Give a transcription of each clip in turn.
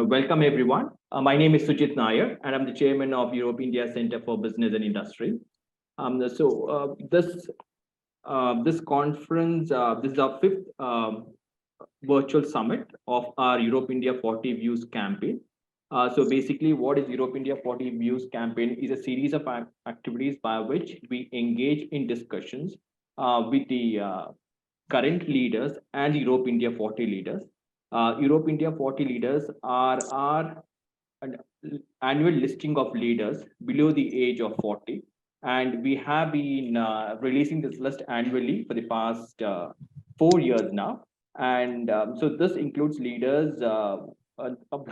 Welcome everyone. My name is Sujit Nair, and I'm the chairman of Europe India Center for Business and Industry. This conference, this is our fifth virtual summit of our Europe India 40 Views campaign. So basically, what is Europe India 40 Views campaign is a series of activities by which we engage in discussions with the current leaders and Europe India 40 leaders. Europe India 40 leaders are our annual listing of leaders below the age of 40. And we have been releasing this list annually for the past 4 years now. And so this includes leaders of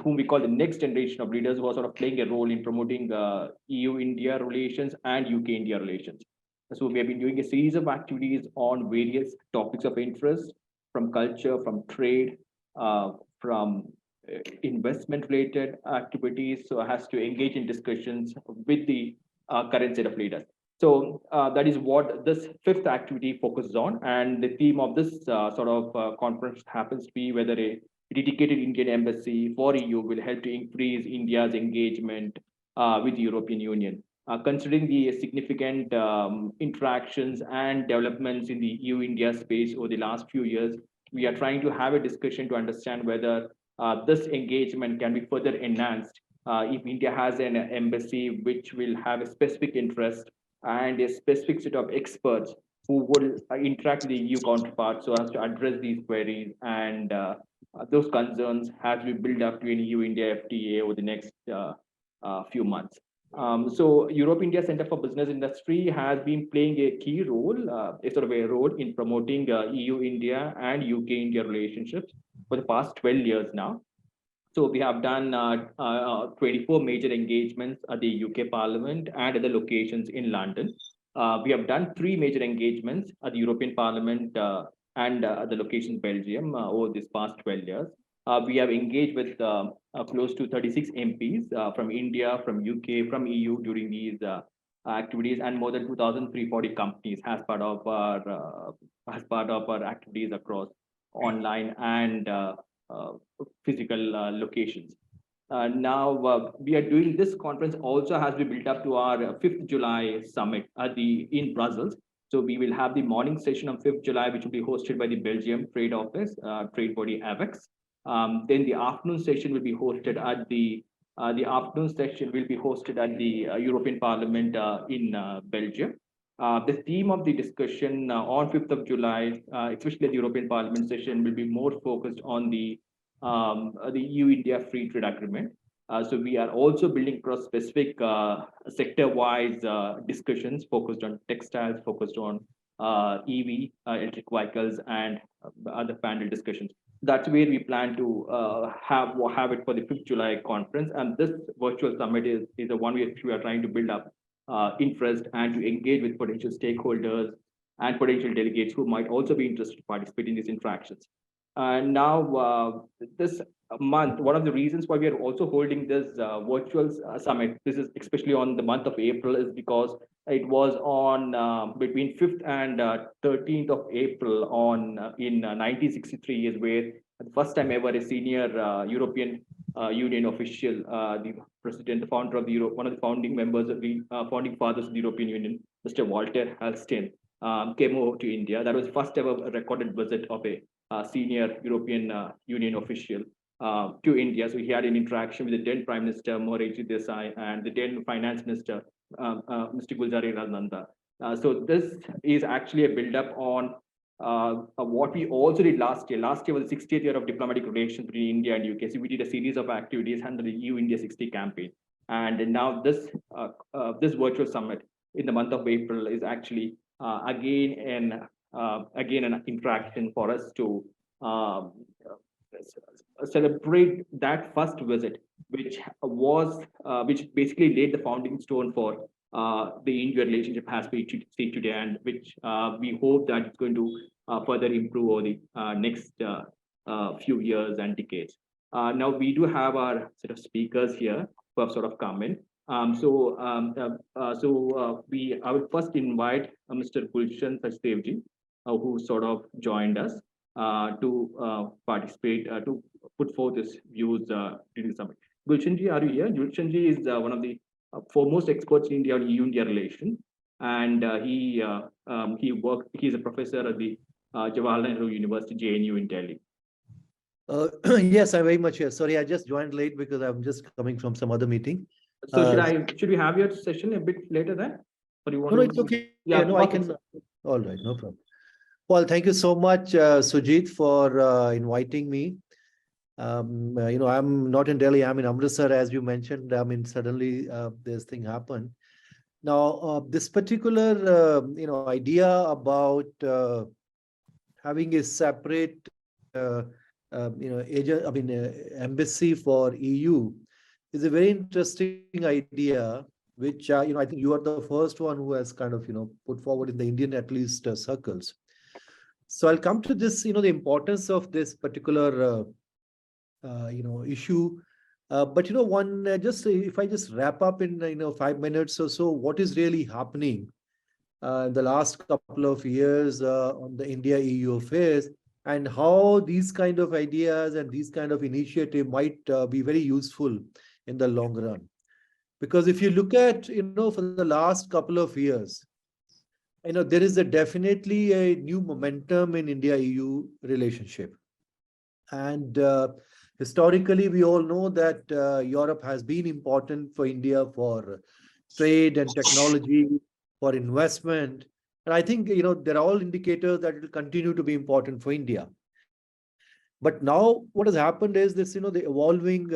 whom we call the next generation of leaders who are sort of playing a role in promoting EU-India relations and UK-India relations. So we have been doing a series of activities on various topics of interest, from culture, from trade, from investment related activities. So it has to engage in discussions with the current set of leaders. So that is what this fifth activity focuses on. And the theme of this conference happens to be whether a dedicated Indian embassy for EU will help to increase India's engagement with the European Union. Considering the significant interactions and developments in the EU-India space over the last few years, we are trying to have a discussion to understand whether this engagement can be further enhanced if India has an embassy which will have a specific interest and a specific set of experts who will interact with the EU counterparts so as to address these queries and those concerns as we build up to an EU-India FTA over the next few months. So Europe India Center for Business Industry has been playing a key role, a role in promoting EU-India and UK-India relationships for the past 12 years now. So we have done 24 major engagements at the UK Parliament and other locations in London. We have done 3 major engagements at the European Parliament and the locations Belgium over this past 12 years. We have engaged with close to 36 MPs from India, from UK, from EU during these activities, and more than 2,340 companies as part of our activities across online and physical locations. Now we are doing this conference also has been built up to our 5th July summit in Brussels. So we will have the morning session on 5th July, which will be hosted by the Belgium Trade Office, trade body AVEX. Then the afternoon session will be hosted at the European Parliament in Belgium. The theme of the discussion on 5th of July, especially the European Parliament session, will be more focused on the EU-India Free Trade Agreement. So we are also building across specific sector-wise discussions focused on textiles, focused on EV, electric vehicles, and other panel discussions. That's where we plan to have it for the 5th July conference. And this virtual summit is the one which we are trying to build up interest and to engage with potential stakeholders and potential delegates who might also be interested to participate in these interactions. Now, this month, one of the reasons why we are also holding this virtual summit, this is especially on the month of April, is because it was on between 5th and 13th of April in 1963 is where the first time ever a senior European Union official, the president, the founder of the Europe, one of the founding members of the founding fathers of the European Union, Mr. Walter Hallstein, came over to India. That was first ever recorded visit of a senior European Union official to India. So he had an interaction with the then Prime Minister Morarji Desai and the then Finance Minister Mr. Gulzarilal Nanda. So this is actually a build-up on what we also did last year. Last year was the 60th year of diplomatic relations between India and UK. So we did a series of activities under the EU India 60 campaign. And now this virtual summit in the month of April is actually again an interaction for us to celebrate that first visit, which basically laid the founding stone for the India relationship as we see today, and which we hope that it's going to further improve over the next few years and decades. Now we do have our set of speakers here who have sort of come in. I would first invite Mr. Gulshan Sachdevji, who sort of joined us. to participate, to put forth his views during the summit. Gulshanji, are you here? Gulshanji is one of the foremost experts in India on EU-India relation, and he worked. He's a professor at the Jawaharlal Nehru University, JNU in Delhi. Yes, I'm very much here. Sorry, I just joined late because I'm just coming from some other meeting. So should we have your session a bit later then? Or you want no, to? it's okay. Yeah, no, I can. All right, no problem. Well, thank you so much, Sujit, for inviting me. I'm not in Delhi. I'm in Amritsar, as you mentioned. I mean, suddenly this thing happened. Now, this particular, idea about having a separate, embassy for EU is a very interesting idea, which, I think you are the first one who has kind of, put forward in the Indian, at least, circles. So I'll come to this, the importance of this particular, issue. But, just if I just wrap up in, 5 minutes or so, what is really happening in the last couple of years on the India-EU affairs, and how these kind of ideas and these kind of initiative might be very useful in the long run. Because if you look at, for the last couple of years, there is definitely a new momentum in India-EU relationship. And historically, we all know that Europe has been important for India for trade and technology, for investment. And I think, there are all indicators that it will continue to be important for India. But now what has happened is this, the evolving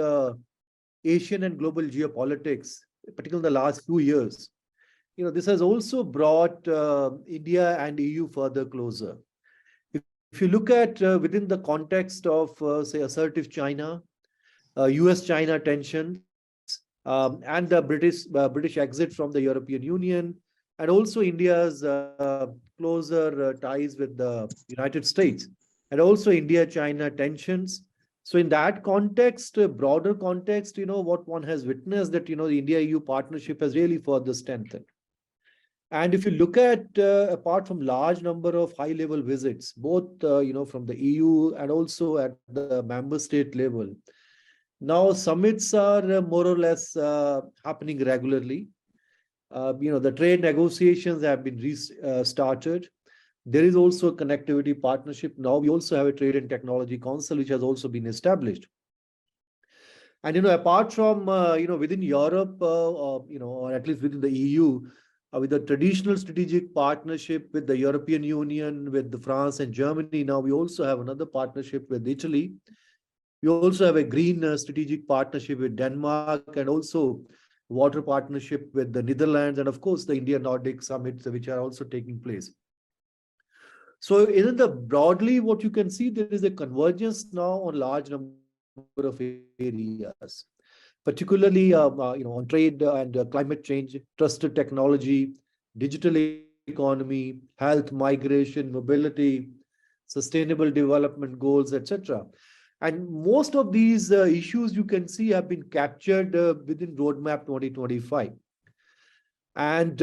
Asian and global geopolitics, particularly in the last few years, this has also brought India and EU further closer. If you look at within the context of, say, assertive China, US-China tensions, and the British exit from the European Union, and also India's closer ties with the United States, and also India-China tensions. So in that context, broader context, what one has witnessed that, the India-EU partnership has really further strengthened. And if you look at, apart from large number of high-level visits, both, from the EU and also at the member state level, now summits are more or less happening regularly. The trade negotiations have been restarted. There is also a connectivity partnership. Now we also have a Trade and Technology Council, which has also been established. And, apart from, within Europe, or at least within the EU, with the traditional strategic partnership with the European Union, with France and Germany, now we also have another partnership with Italy. We also have a green strategic partnership with Denmark, and also water partnership with the Netherlands, and of course the India-Nordic summits, which are also taking place. So in the broadly, what you can see, there is a convergence now on large number of areas, particularly on trade and climate change, trusted technology, digital economy, health, migration, mobility, sustainable development goals, etc. And most of these issues you can see have been captured within Roadmap 2025. And,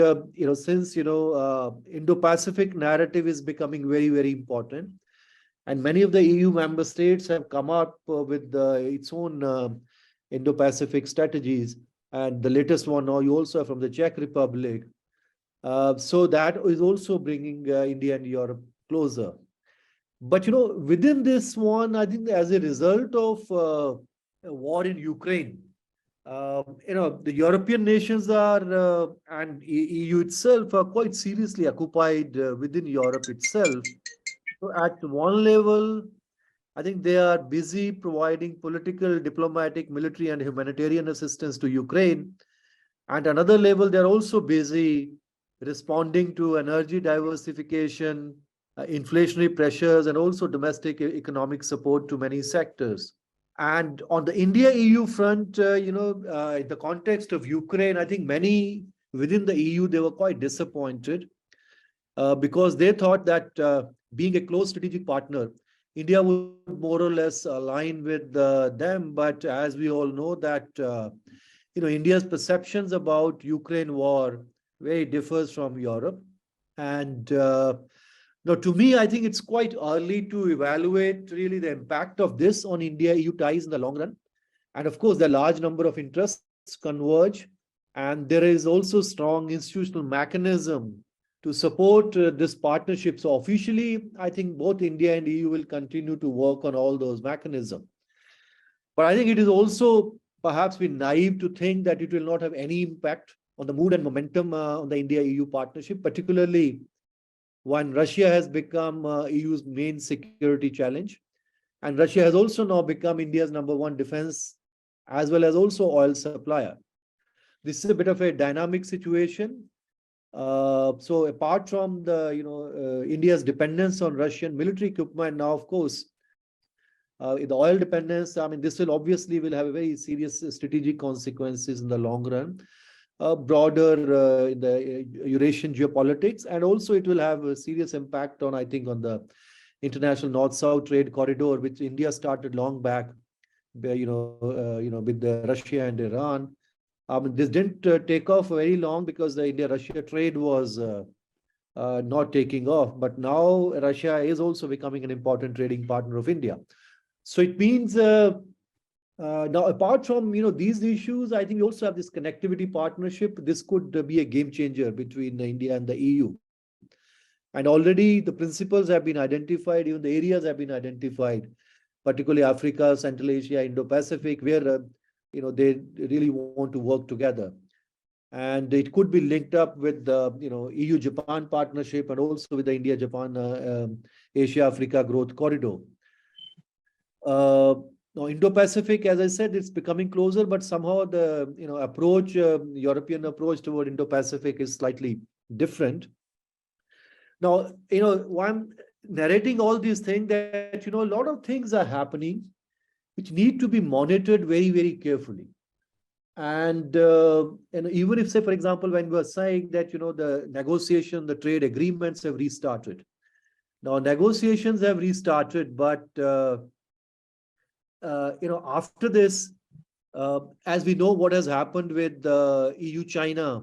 since, Indo-Pacific narrative is becoming very, very important, and many of the EU member states have come up with its own Indo-Pacific strategies. And the latest one now you also have from the Czech Republic. So that is also bringing India and Europe closer. But, within this one, I think as a result of war in Ukraine, the European nations are and EU itself are quite seriously occupied within Europe itself. So at one level, I think they are busy providing political, diplomatic, military, and humanitarian assistance to Ukraine. At another level, they're also busy responding to energy diversification, inflationary pressures, and also domestic economic support to many sectors. And on the India-EU front, in the context of Ukraine, I think many within the EU, they were quite disappointed because they thought that being a close strategic partner, India would more or less align with them. But as we all know that, India's perceptions about Ukraine war very differs from Europe. And Now, to me, I think it's quite early to evaluate really the impact of this on India-EU ties in the long run. And of course, the large number of interests converge, and there is also strong institutional mechanism to support this partnership. So officially, I think both India and EU will continue to work on all those mechanisms. But I think it is also perhaps be naive to think that it will not have any impact on the mood and momentum on the India-EU partnership, particularly when Russia has become EU's main security challenge. And Russia has also now become India's #1 defense as well as also oil supplier. This is a bit of a dynamic situation. So apart from the India's dependence on Russian military equipment, now of course the oil dependence, I mean, this will obviously will have a very serious strategic consequences in the long run, broader in the Eurasian geopolitics, and also it will have a serious impact on, I think, on the international North-South trade corridor, which India started long back, with the Russia and Iran. This didn't take off very long because the India-Russia trade was not taking off. But now Russia is also becoming an important trading partner of India. So it means now, apart from these issues, I think we also have this connectivity partnership. This could be a game changer between India and the EU. And already the principles have been identified, even the areas have been identified, particularly Africa, Central Asia, Indo-Pacific, where they really want to work together. And it could be linked up with the EU-Japan partnership and also with the India-Japan Asia-Africa growth corridor. Now, Indo-Pacific, as I said, it's becoming closer, but somehow the approach, European approach toward Indo-Pacific is slightly different. Now, why I'm narrating all these things, that a lot of things are happening which need to be monitored very, very carefully. And even if, say, for example, when we were saying that the negotiation, the trade agreements have restarted. Now, negotiations have restarted, but after this, as we know what has happened with the EU-China,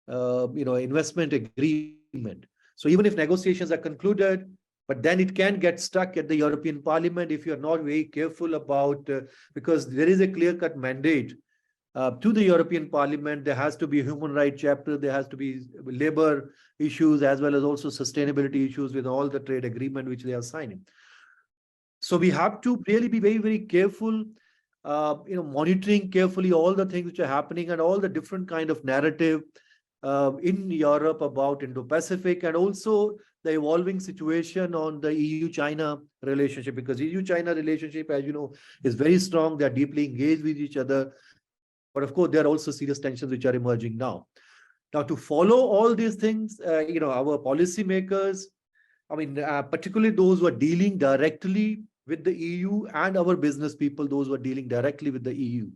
investment agreement. So even if negotiations are concluded, but then it can get stuck at the European Parliament if you're not very careful about, because there is a clear-cut mandate to the European Parliament. There has to be a human rights chapter, there has to be labor issues, as well as also sustainability issues with all the trade agreement which they are signing. So we have to really be very, very careful, monitoring carefully all the things which are happening and all the different kind of narrative in Europe about Indo-Pacific, and also the evolving situation on the EU-China relationship, because EU-China relationship, as you know, is very strong. They are deeply engaged with each other. But of course, there are also serious tensions which are emerging now. Now, to follow all these things, our policymakers, particularly those who are dealing directly with the EU, and our business people, those who are dealing directly with the EU.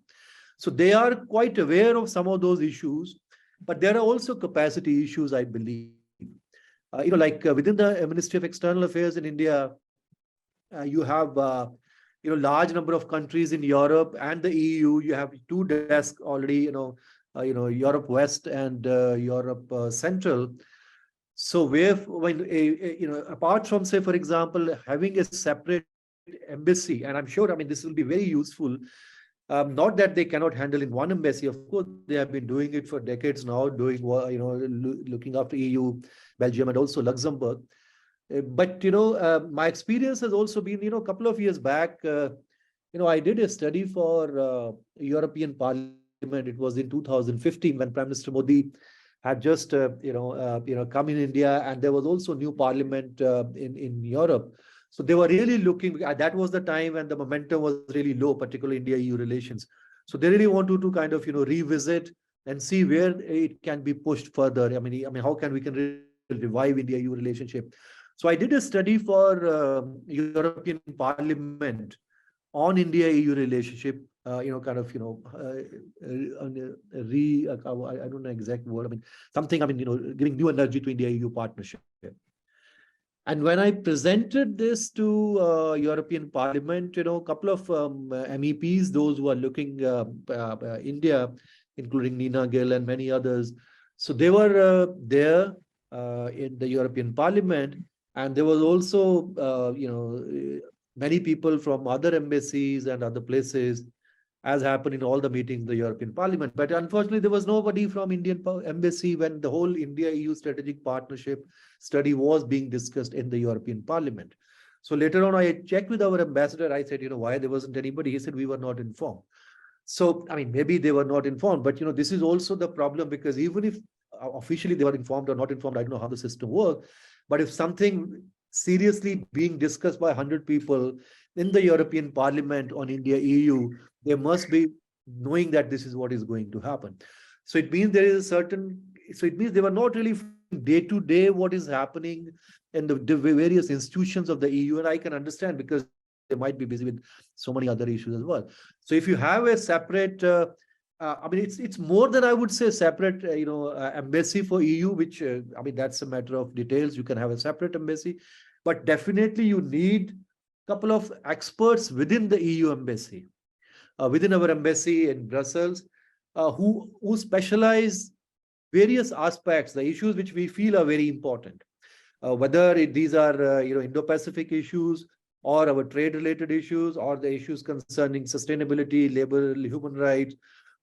So they are quite aware of some of those issues, but there are also capacity issues, I believe. Within the Ministry of External Affairs in India, you have large number of countries in Europe and the EU. You have two desks already, Europe West and Europe Central. So apart from, say, for example, having a separate embassy, and I'm sure, this will be very useful. Not that they cannot handle in one embassy. Of course, they have been doing it for decades now, looking after EU, Belgium, and also Luxembourg. But my experience has also been, a couple of years back, I did a study for European Parliament. It was in 2015 when Prime Minister Modi had just come in India, and there was also new parliament in Europe. So they were really looking. That was the time when the momentum was really low, particularly India-EU relations. So they really wanted to kind of revisit and see where it can be pushed further. How can we revive India-EU relationship? So I did a study for European Parliament on India-EU relationship. I don't know exact word. Giving new energy to India-EU partnership. And when I presented this to European Parliament, a couple of MEPs, those who are looking India, including Nina Gill and many others, so they were there in the European Parliament, And there was also, many people from other embassies and other places, as happened in all the meetings in the European Parliament. But unfortunately, there was nobody from Indian embassy when the whole India-EU strategic partnership study was being discussed in the European Parliament. So later on, I checked with our ambassador. I said, why there wasn't anybody? He said, we were not informed. So, I mean, maybe they were not informed, but this is also the problem, because even if officially they were informed or not informed, I don't know how the system works. But if something seriously being discussed by 100 people in the European Parliament on India EU, they must be knowing that this is what is going to happen. So it means there is a certain, so it means they were not really day to day what is happening in the various institutions of the EU. And I can understand, because they might be busy with so many other issues as well. So if you have a separate, I mean, it's more than, I would say, separate, embassy for EU, which, I mean, that's a matter of details. You can have a separate embassy, but definitely you need a couple of experts within the EU embassy, within our embassy in Brussels, who specialize various aspects, the issues which we feel are very important. Whether these are, Indo-Pacific issues, or our trade-related issues, or the issues concerning sustainability, labor, human rights,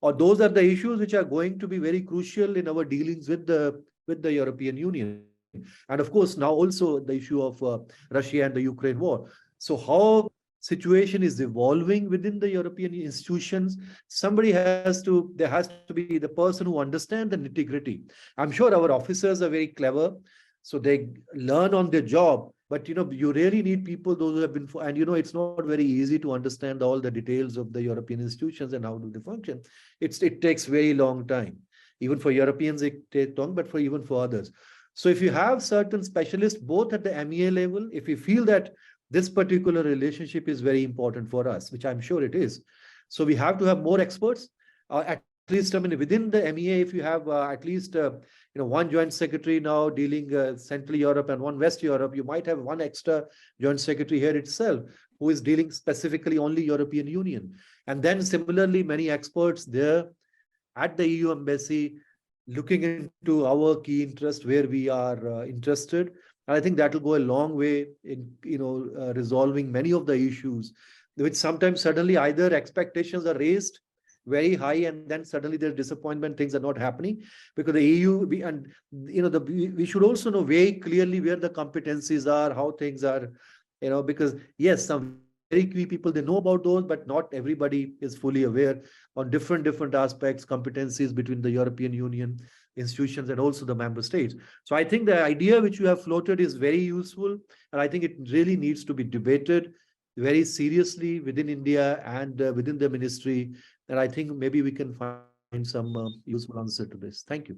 or those are the issues which are going to be very crucial in our dealings with the European Union. And of course, now also the issue of Russia and the Ukraine war. So how situation is evolving within the European institutions, there has to be the person who understands the nitty-gritty. I'm sure our officers are very clever, so they learn on their job, but you really need people, those who have been, and it's not very easy to understand all the details of the European institutions and how do they function. It takes very long time. Even for Europeans, it takes long, but even for others. So if you have certain specialists, both at the MEA level, if you feel that this particular relationship is very important for us, which I'm sure it is, so we have to have more experts. At least, I mean, within the MEA, if you have at least one joint secretary now dealing Central Europe and one West Europe, you might have one extra joint secretary here itself who is dealing specifically only European Union. And then similarly, many experts there at the EU embassy looking into our key interest where we are interested. And I think that will go a long way in resolving many of the issues, which sometimes suddenly either expectations are raised very high, and then suddenly there's disappointment, things are not happening, because the EU, we should also know very clearly where the competencies are, how things are, because yes, some very key people, they know about those, but not everybody is fully aware on different aspects, competencies between the European Union institutions and also the member states. So I think the idea which you have floated is very useful, and I think it really needs to be debated very seriously within India and within the ministry. And I think maybe we can find some useful answer to this. Thank you.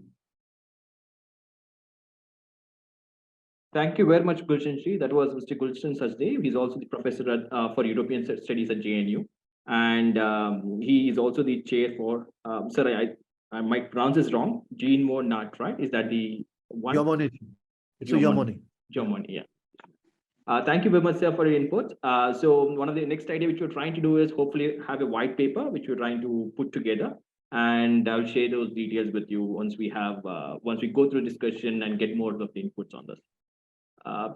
Thank you very much, Gulshan Shri. That was Mr. Gulshan Sajdev. He's also the professor for European Studies at JNU. And he is also the chair for, sorry, I might pronounce this wrong, Jean Moore Nat, right? Is that the one? Yomoni. It's Yomoni. Yomoni, yeah. Thank you very much, sir, for your input. So one of the next idea which we're trying to do is hopefully have a white paper which we're trying to put together, and I'll share those details with you once we go through discussion and get more of the inputs on this.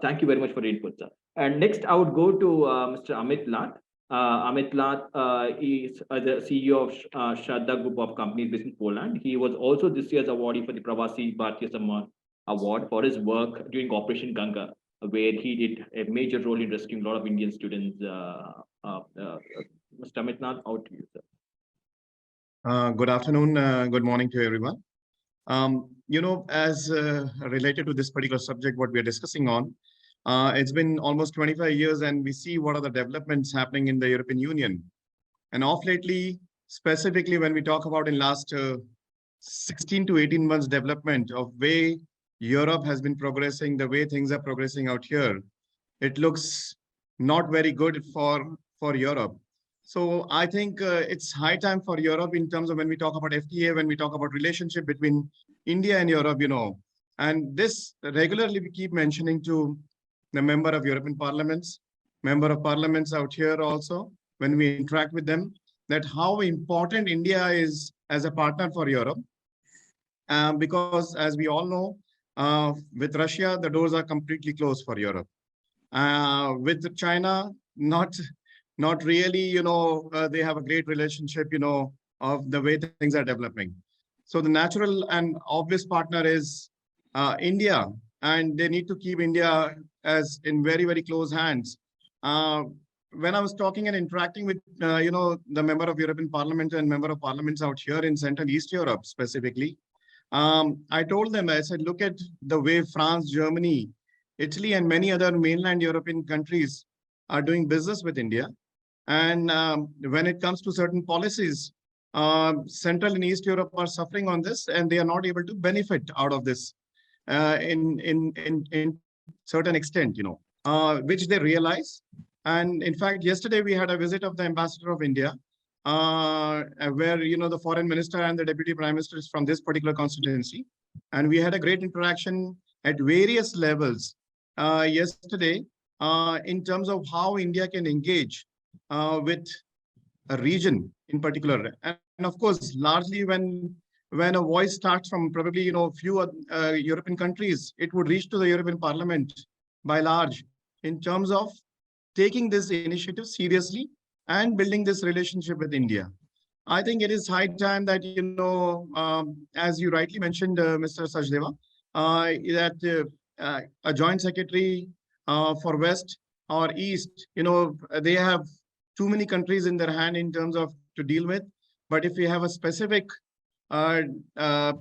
Thank you very much for the input, sir. And next, I would go to Mr. Amit Lat. Amit Lat is the CEO of Shraddha Group of Companies based in Poland. He was also this year's awardee for the Pravasi Bharatiya Samman Award for his work during Operation Ganga, where he did a major role in rescuing a lot of Indian students. Mr. Amit Lat, out to you, sir. Good afternoon, good morning to everyone. As related to this particular subject, what we are discussing on, it's been almost 25 years and we see what are the developments happening in the European Union. And off lately, specifically when we talk about in last 16 to 18 months development of way Europe has been progressing, the way things are progressing out here, it looks not very good for Europe. So I think it's high time for Europe in terms of when we talk about FTA, when we talk about relationship between India and Europe, and this regularly we keep mentioning to the member of European parliaments, member of parliaments out here also, when we interact with them, that how important India is as a partner for Europe. Because as we all know, With Russia, the doors are completely closed for Europe. With China, not really, they have a great relationship, of the way things are developing. So the natural and obvious partner is India, and they need to keep India as in very, very close hands. When I was talking and interacting with, the member of European Parliament and member of parliaments out here in Central East Europe specifically, I told them, I said, look at the way France, Germany, Italy, and many other mainland European countries are doing business with India. And when it comes to certain policies, Central and East Europe are suffering on this, and they are not able to benefit out of this in certain extent, which they realize. And in fact, yesterday we had a visit of the ambassador of India, where the foreign minister and the deputy prime minister is from this particular constituency, and we had a great interaction at various levels yesterday in terms of how India can engage with a region in particular, and of course, largely when a voice starts from probably few European countries, it would reach to the European Parliament by large in terms of taking this initiative seriously and building this relationship with India. I think it is high time that, as you rightly mentioned, Mr. Sachdeva, that a joint secretary for West or East, they have too many countries in their hand in terms of to deal with. But if we have a specific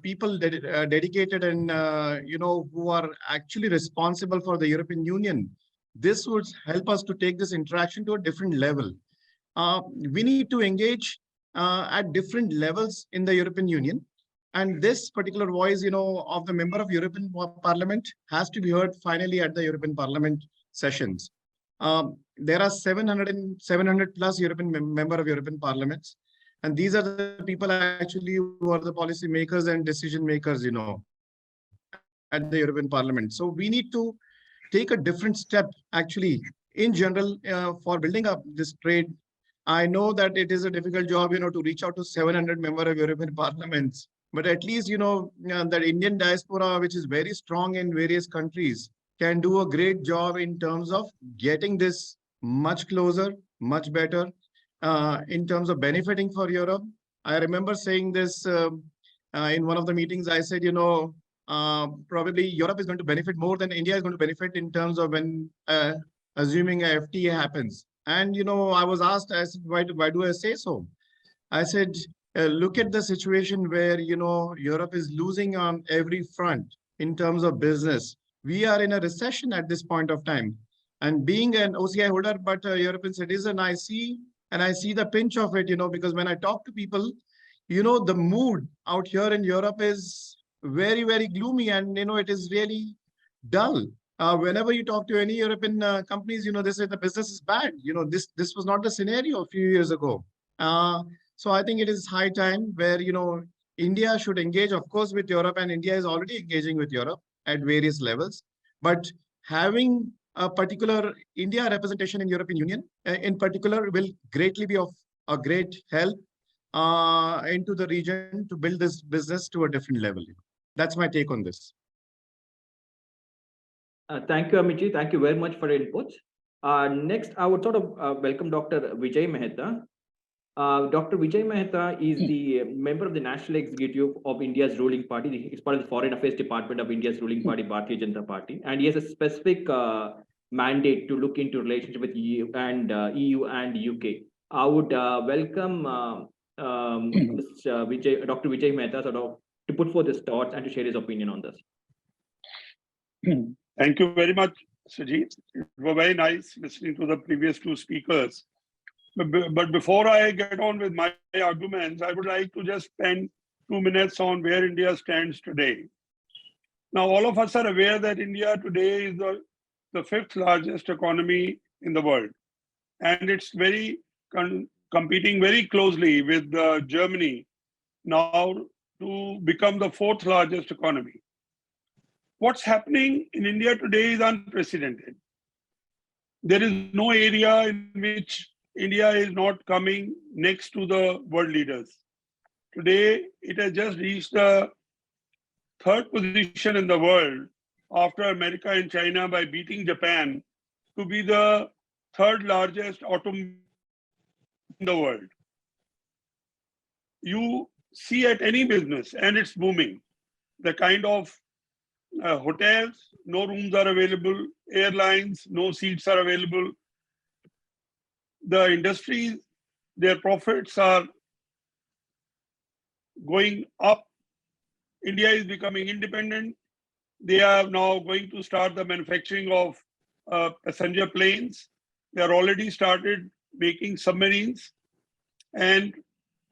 people dedicated and, who are actually responsible for the European Union, this would help us to take this interaction to a different level. We need to engage at different levels in the European Union. And this particular voice, of the member of European Parliament has to be heard finally at the European Parliament sessions. There are 700 plus European member of European Parliaments. And these are the people actually who are the policy makers and decision makers, at the European Parliament. So we need to take a different step actually in general for building up this trade. I know that it is a difficult job, to reach out to 700 members of European parliaments, but at least, the Indian diaspora, which is very strong in various countries, can do a great job in terms of getting this much closer, much better in terms of benefiting for Europe. I remember saying this in one of the meetings. I said, probably Europe is going to benefit more than India is going to benefit in terms of when assuming a FTA happens. And, I was asked, I said, why do I say so? I said, look at the situation where, Europe is losing on every front in terms of business. We are in a recession at this point of time. And being an OCI holder, but a European citizen, I see the pinch of it, because when I talk to people, the mood out here in Europe is very, very gloomy, and, it is really dull. Whenever you talk to any European companies, they say the business is bad. This was not the scenario a few years ago. So I think it is high time where, India should engage, of course, with Europe, and India is already engaging with Europe at various levels. But having a particular India representation in European Union, in particular, will greatly be of a great help into the region to build this business to a different level. That's my take on this. Thank you, Amitji. Thank you very much for your inputs. Next, I would sort of welcome Dr. Vijay Mehta. Dr. Vijay Mehta is the member of the National Executive of India's ruling party. He's part of the Foreign Affairs Department of India's ruling party, Bharatiya Janata Party. And he has a specific mandate to look into relationship with EU and UK. I would welcome Dr. Vijay Mehta sort of to put forth his thoughts and to share his opinion on this. Thank you very much, Sujit. It was very nice listening to the previous two speakers. But before I get on with my arguments, I would like to just spend 2 minutes on where India stands today. Now, all of us are aware that India today is the 5th largest economy in the world. And it's very competing very closely with Germany now to become the 4th largest economy. What's happening in India today is unprecedented. There is no area in which India is not coming next to the world leaders. Today, it has just reached the third position in the world after America and China by beating Japan to be the third largest automobile in the world. You see at any business, and it's booming. The kind of hotels, no rooms are available, airlines, no seats are available. The industries, their profits are going up. India is becoming independent. They are now going to start the manufacturing of passenger planes. They are already started making submarines. And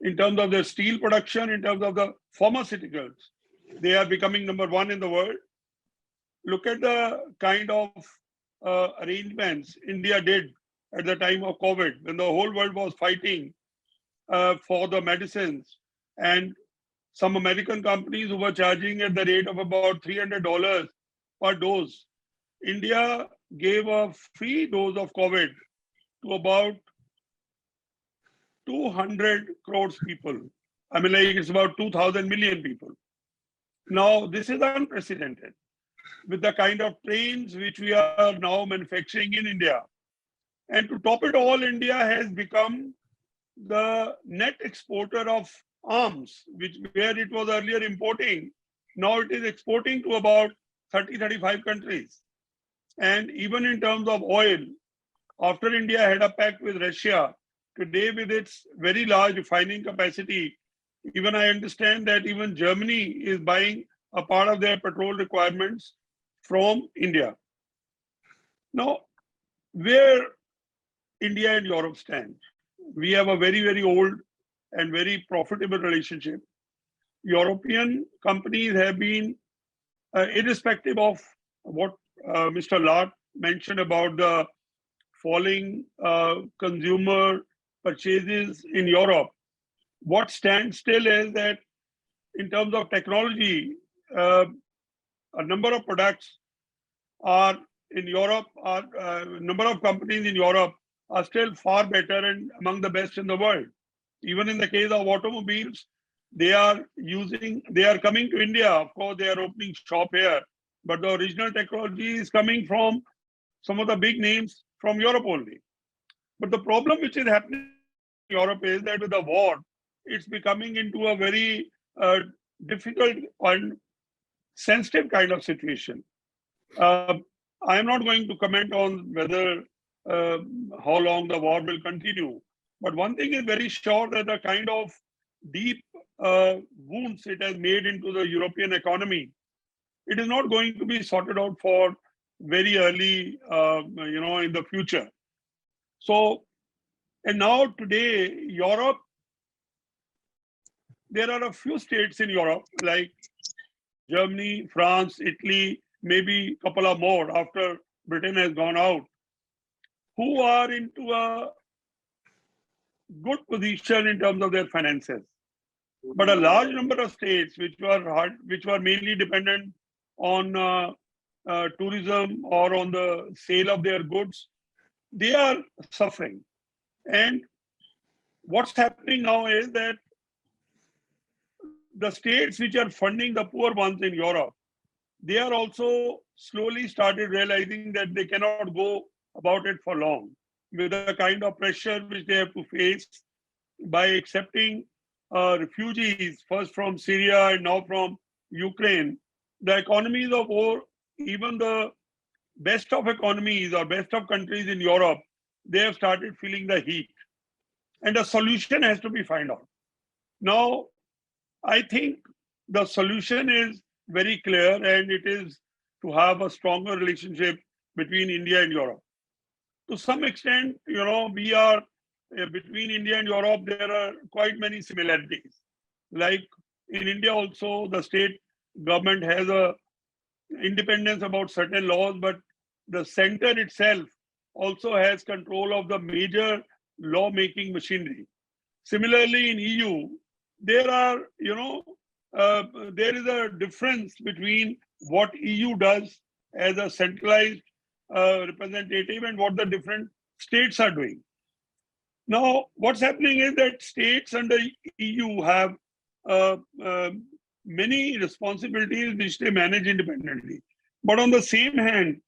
in terms of their steel production, in terms of the pharmaceuticals, they are becoming #1 in the world. Look at the kind of arrangements India did at the time of COVID, when the whole world was fighting for the medicines, and some American companies who were charging at the rate of about $300 per dose. India gave a free dose of COVID to about 200 crores people. I mean, like it's about 2,000 million people. Now, this is unprecedented with the kind of trains which we are now manufacturing in India. And to top it all, India has become the net exporter of arms, where it was earlier importing. Now it is exporting to about 30-35 countries. And even in terms of oil, after India had a pact with Russia, today with its very large refining capacity, even I understand that even Germany is buying a part of their petrol requirements from India. Now, where India and Europe stand, we have a very, very old and very profitable relationship. European companies have been, irrespective of what Mr. Lart mentioned about the falling consumer purchases in Europe, what stands still is that in terms of technology, a number of products are in Europe, number of companies in Europe are still far better and among the best in the world. Even in the case of automobiles, they are coming to India. Of course, they are opening shop here, but the original technology is coming from some of the big names from Europe only. But the problem which is happening in Europe is that with the war, it's becoming into a very difficult and sensitive kind of situation. I am not going to comment on whether how long the war will continue. But one thing is very sure, that the kind of deep wounds it has made into the European economy, it is not going to be sorted out for very early, in the future. So, and now today, Europe, there are a few states in Europe like Germany, France, Italy, maybe a couple of more after Britain has gone out, who are into a good position in terms of their finances. But a large number of states which were mainly dependent on tourism or on the sale of their goods, they are suffering. And what's happening now is that the states which are funding the poor ones in Europe, they are also slowly started realizing that they cannot go about it for long, with the kind of pressure which they have to face by accepting refugees, first from Syria and now from Ukraine. The economies of war, even the best of economies or best of countries in Europe, they have started feeling the heat. And a solution has to be found out. Now, I think the solution is very clear, and it is to have a stronger relationship between India and Europe. To some extent, we are between India and Europe, there are quite many similarities. Like in India also, the state government has a independence about certain laws, but the center itself also has control of the major law-making machinery. Similarly, in EU, there is a difference between what EU does as a centralized representative and what the different states are doing. Now, what's happening is that states under EU have many responsibilities which they manage independently. But on the same hand,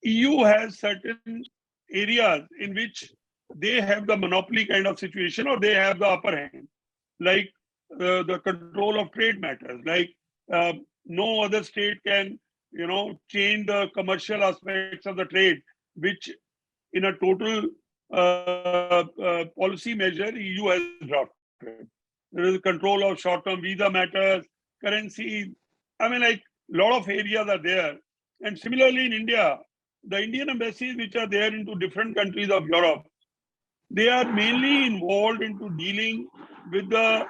EU has certain areas in which they have the monopoly kind of situation, or they have the upper hand, like the control of trade matters. Like no other state can, change the commercial aspects of the trade, which in a total policy measure EU has drafted. There is control of short-term visa matters, currency. I mean, like a lot of areas are there. And similarly in India, the Indian embassies which are there into different countries of Europe, they are mainly involved into dealing with the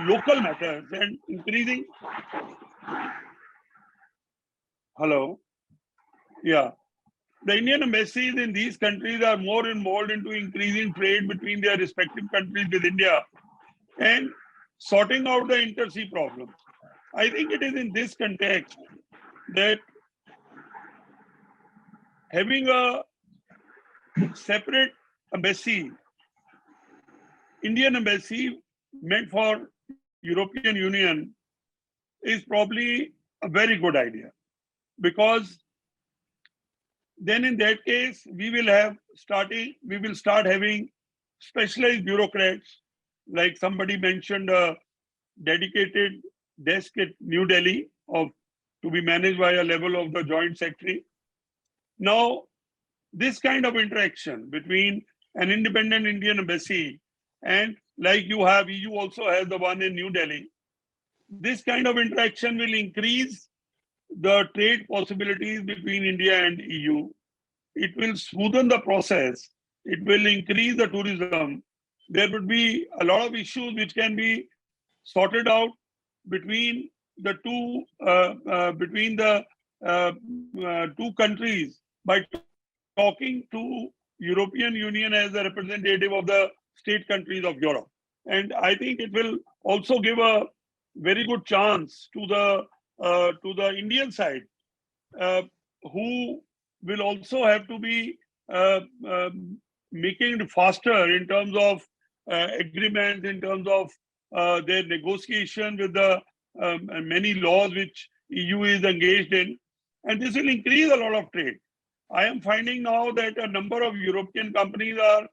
local matters and increasing. Hello. Yeah. The Indian embassies in these countries are more involved into increasing trade between their respective countries with India and sorting out the intersea problems. I think it is in this context that having a separate embassy, Indian embassy meant for European Union, is probably a very good idea, because then in that case we will start having specialized bureaucrats, like somebody mentioned a dedicated desk at New Delhi to be managed by a level of the joint secretary. Now, this kind of interaction between an independent Indian embassy and, like you have, EU also has the one in New Delhi. This kind of interaction will increase the trade possibilities between India and EU. It will smoothen the process. It will increase the tourism. There would be a lot of issues which can be sorted out between the two countries by talking to European Union as a representative of the state countries of Europe. And I think it will also give a very good chance to the Indian side, who will also have to be making it faster in terms of agreements, in terms of their negotiation with the many laws which EU is engaged in. And this will increase a lot of trade. I am finding now that a number of European companies are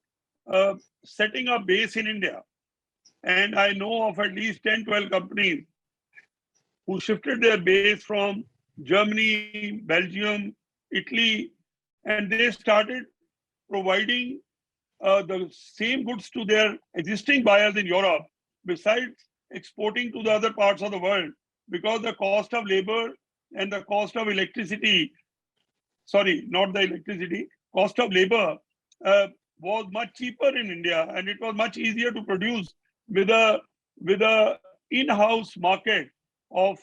setting up base in India. And I know of at least 10, 12 companies who shifted their base from Germany, Belgium, Italy, and they started providing the same goods to their existing buyers in Europe, besides exporting to the other parts of the world, because the cost of labor and the cost of electricity, sorry, not the electricity, cost of labor was much cheaper in India, and it was much easier to produce with a in-house market of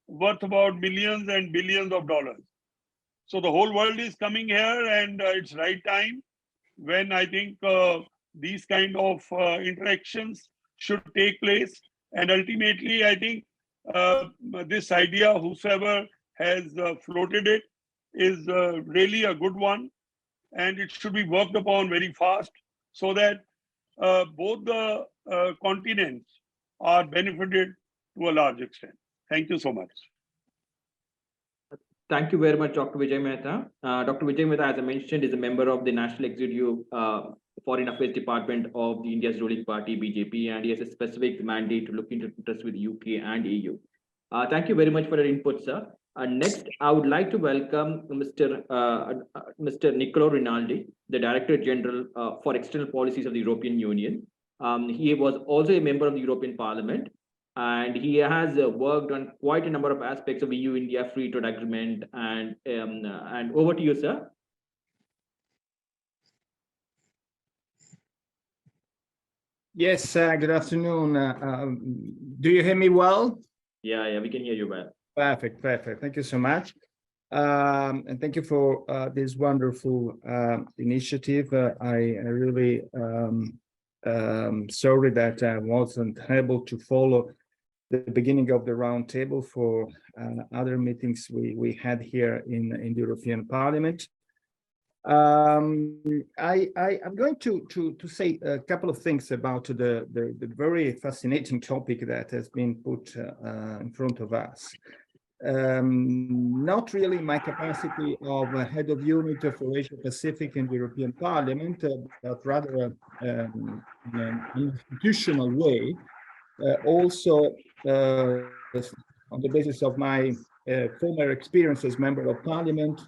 worth about millions and billions of dollars. So the whole world is coming here, and it's right time when I think these kind of interactions should take place. And ultimately, I think this idea, whosoever has floated it, is really a good one, and it should be worked upon very fast so that both the continents are benefited to a large extent. Thank you so much. Thank you very much, Dr. Vijay Mehta. Dr. Vijay Mehta, as I mentioned, is a member of the National Executive Foreign Affairs Department of the India's ruling party, BJP, and he has a specific mandate to look into interests with UK and EU. Thank you very much for your input, sir. Next, I would like to welcome Mr. Niccolo Rinaldi, the Director General for External Policies of the European Union. He was also a member of the European Parliament, and he has worked on quite a number of aspects of EU-India Free Trade Agreement. And over to you, sir. Yes, good afternoon. Do you hear me well? Yeah, we can hear you well. Perfect. Thank you so much. And thank you for this wonderful initiative. I really sorry that I wasn't able to follow the beginning of the roundtable for other meetings we had here in the European Parliament. I'm going to say a couple of things about the very fascinating topic that has been put in front of us. Not really my capacity of head of unit for Asia Pacific in the European Parliament, but rather in an institutional way. Also, on the basis of my former experience as member of Parliament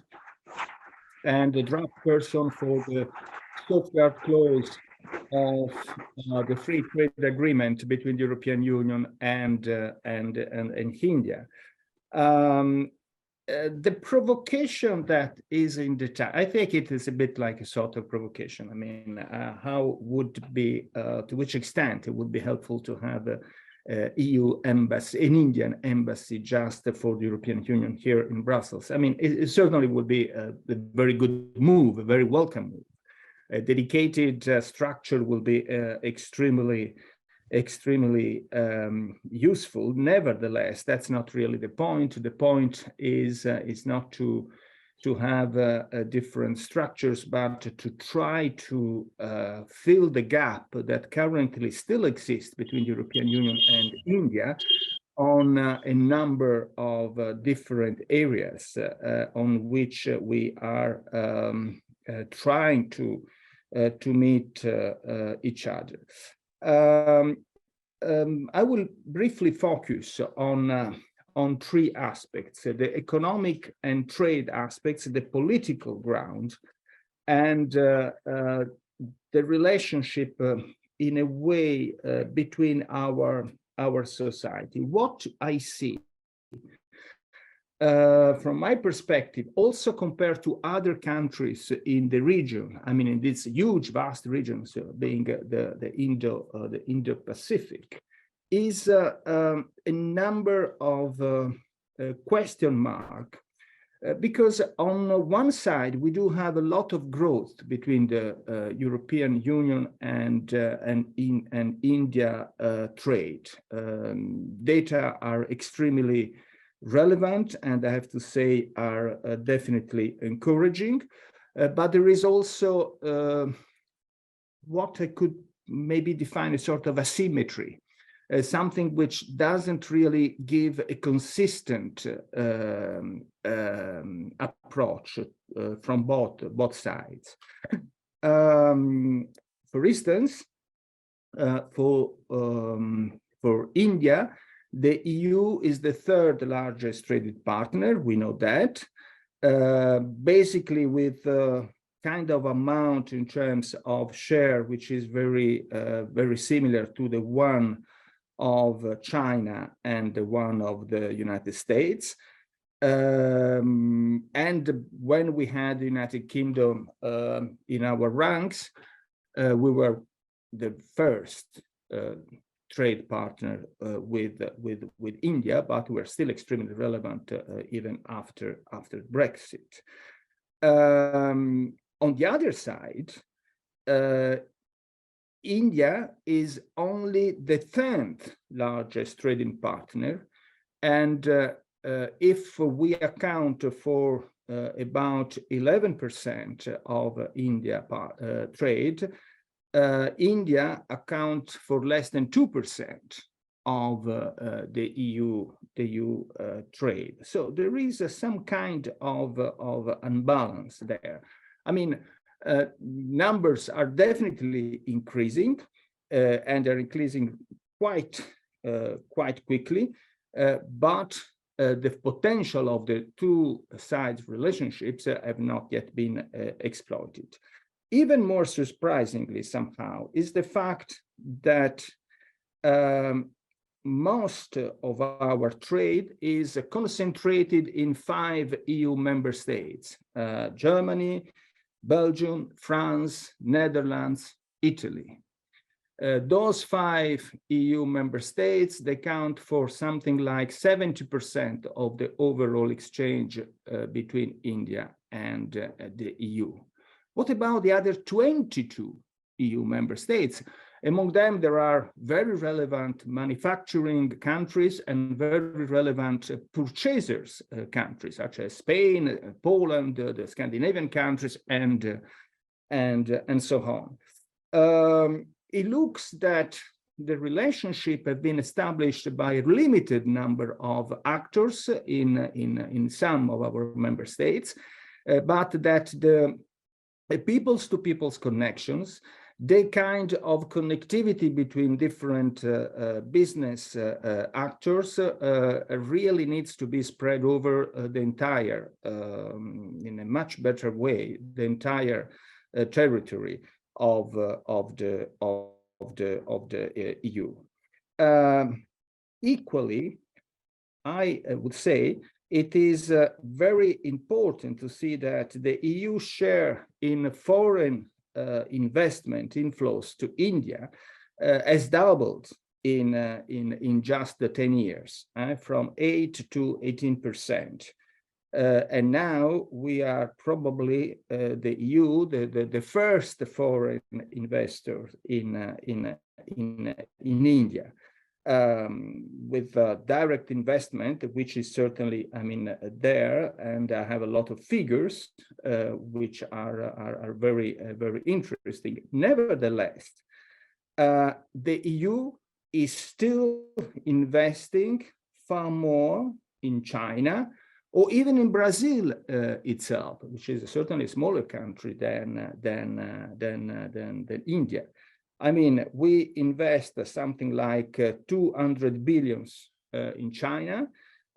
and the draft person for the safeguard clause of the free trade agreement between the European Union and India. The provocation that is in the chat, I think it is a bit like a sort of provocation. I mean, how would be, to which extent it would be helpful to have a EU embassy, an Indian embassy just for the European Union here in Brussels? I mean, it certainly would be a very good move, a very welcome move. A dedicated structure will be extremely useful. Nevertheless, that's not really the point. The point is not to have different structures, but to try to fill the gap that currently still exists between the European Union and India on a number of different areas on which we are trying to meet each other. I will briefly focus on three aspects: the economic and trade aspects, the political ground, and the relationship in a way between our society. What I see from my perspective, also compared to other countries in the region, I mean, in this huge, vast region, so being the Indo-Pacific, is a number of question mark, because on one side we do have a lot of growth between the European Union and India trade. Data are extremely relevant, and I have to say are definitely encouraging, but there is also what I could maybe define a sort of asymmetry, something which doesn't really give a consistent approach from both sides. For instance, for India, the EU is the third largest traded partner. We know that, basically with kind of amount in terms of share, which is very similar to the one of China and the one of the United States. And when we had the United Kingdom in our ranks, we were the first trade partner with India, but we're still extremely relevant even after Brexit. On the other side, India is only the 10th largest trading partner, and if we account for about 11% of India trade, India accounts for less than 2% of the EU trade. So there is some kind of unbalance there. I mean, numbers are definitely increasing, and they're increasing quite quickly, but the potential of the two sides relationships have not yet been exploited. Even more surprisingly, somehow, is the fact that most of our trade is concentrated in 5 EU member states: Germany, Belgium, France, Netherlands, Italy. Those 5 EU member states, they count for something like 70% of the overall exchange between India and the EU. What about the other 22 EU member states? Among them, there are very relevant manufacturing countries and very relevant purchasers countries, such as Spain, Poland, the Scandinavian countries, and so on. It looks that the relationship has been established by a limited number of actors in some of our member states, but that the peoples-to-peoples connections, the kind of connectivity between different business actors really needs to be spread over the entire, in a much better way, the entire territory of the EU. Equally, I would say it is very important to see that the EU share in foreign investment inflows to India has doubled in just 10 years, from 8 to 18%. And now we are probably the EU, the first foreign investor in India, with direct investment, which is certainly, I mean, there, and I have a lot of figures which are very very interesting. Nevertheless, the EU is still investing far more in China, or even in Brazil itself, which is certainly a smaller country than India. I mean, we invest something like 200 billions in China,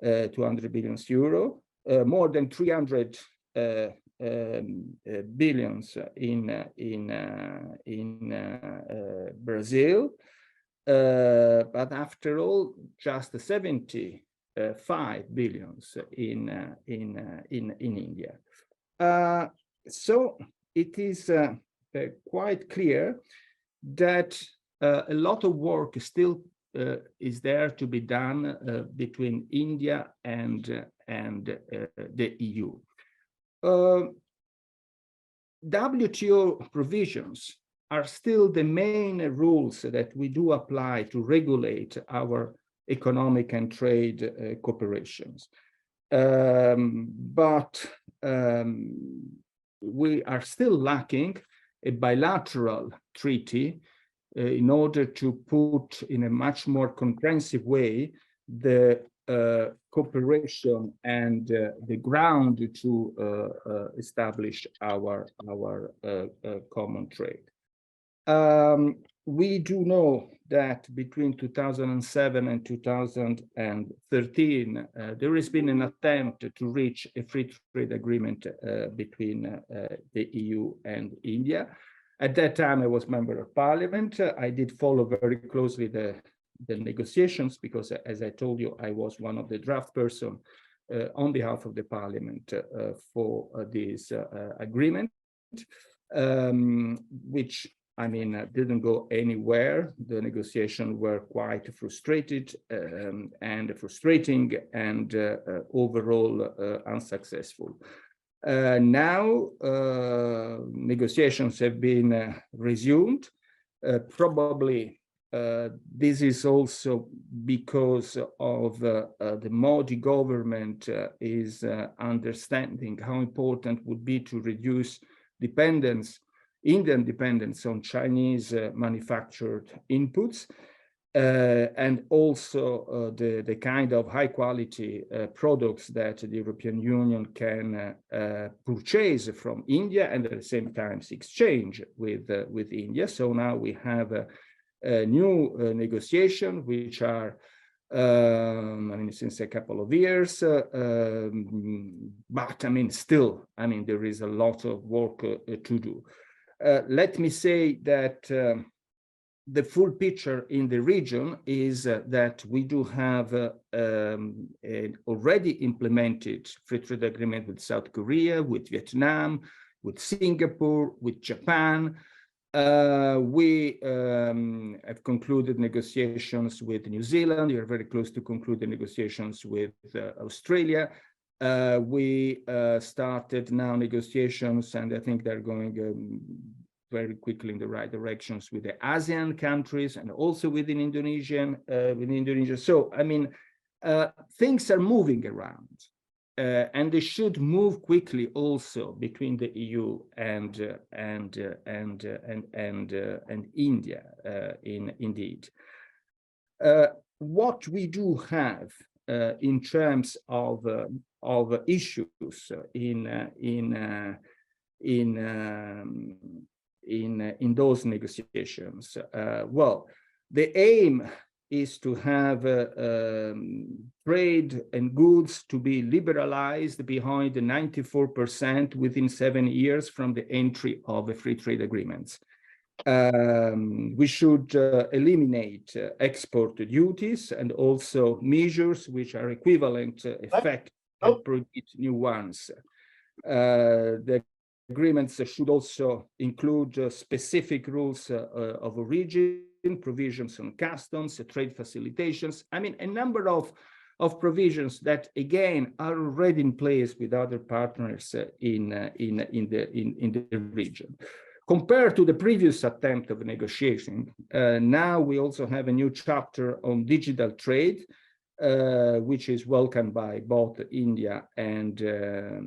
200 billions euro, more than 300 billions in Brazil, but after all, just 75 billions in India. So it is quite clear that a lot of work still is there to be done between India and the EU. WTO provisions are still the main rules that we do apply to regulate our economic and trade cooperations. But we are still lacking a bilateral treaty in order to put in a much more comprehensive way the cooperation and the ground to establish our common trade. We do know that between 2007 and 2013, there has been an attempt to reach a free trade agreement between the EU and India. At that time, I was member of parliament. I did follow very closely the negotiations because, as I told you, I was one of the draft person on behalf of the parliament for this agreement, which, I mean, didn't go anywhere. The negotiations were quite frustrating and overall unsuccessful. Now negotiations have been resumed. Probably this is also because of the Modi government is understanding how important would be to reduce Indian dependence on Chinese manufactured inputs, and also the kind of high quality products that the European Union can purchase from India and at the same time exchange with India. So now we have a new negotiation, which are I mean, since a couple of years, but I mean, still, I mean, there is a lot of work to do. Let me say that the full picture in the region is that we do have an already implemented free trade agreement with South Korea, with Vietnam, with Singapore, with Japan. We have concluded negotiations with New Zealand. We are very close to conclude the negotiations with Australia. We started now negotiations, and I think they're going very quickly in the right directions with the ASEAN countries and also within Indonesia. So, I mean, things are moving around, and they should move quickly also between the EU and India. Indeed, what we do have in terms of issues in those negotiations. Well, the aim is to have trade and goods to be liberalized behind the 94% within 7 years from the entry of the free trade agreements. We should eliminate export duties and also measures which are equivalent effect and produce new ones. The agreements should also include specific rules of origin, provisions on customs, trade facilitations. I mean, a number of provisions that again are already in place with other partners in the region. Compared to the previous attempt of negotiation, now we also have a new chapter on digital trade, which is welcomed by both India and the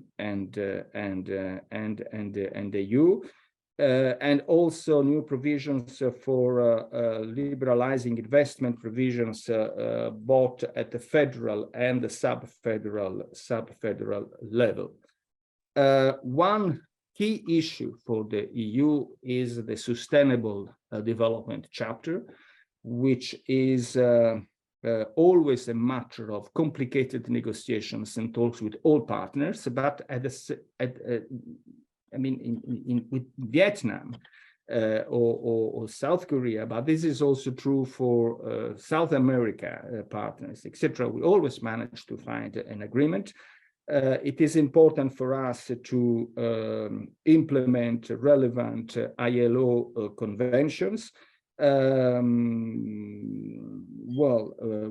EU, and also new provisions for liberalizing investment provisions both at the federal and the sub-federal level. One key issue for the EU is the sustainable development chapter, which is always a matter of complicated negotiations and talks with all partners, but with Vietnam or South Korea, but this is also true for South America partners, etc. We always manage to find an agreement. It is important for us to implement relevant ILO conventions.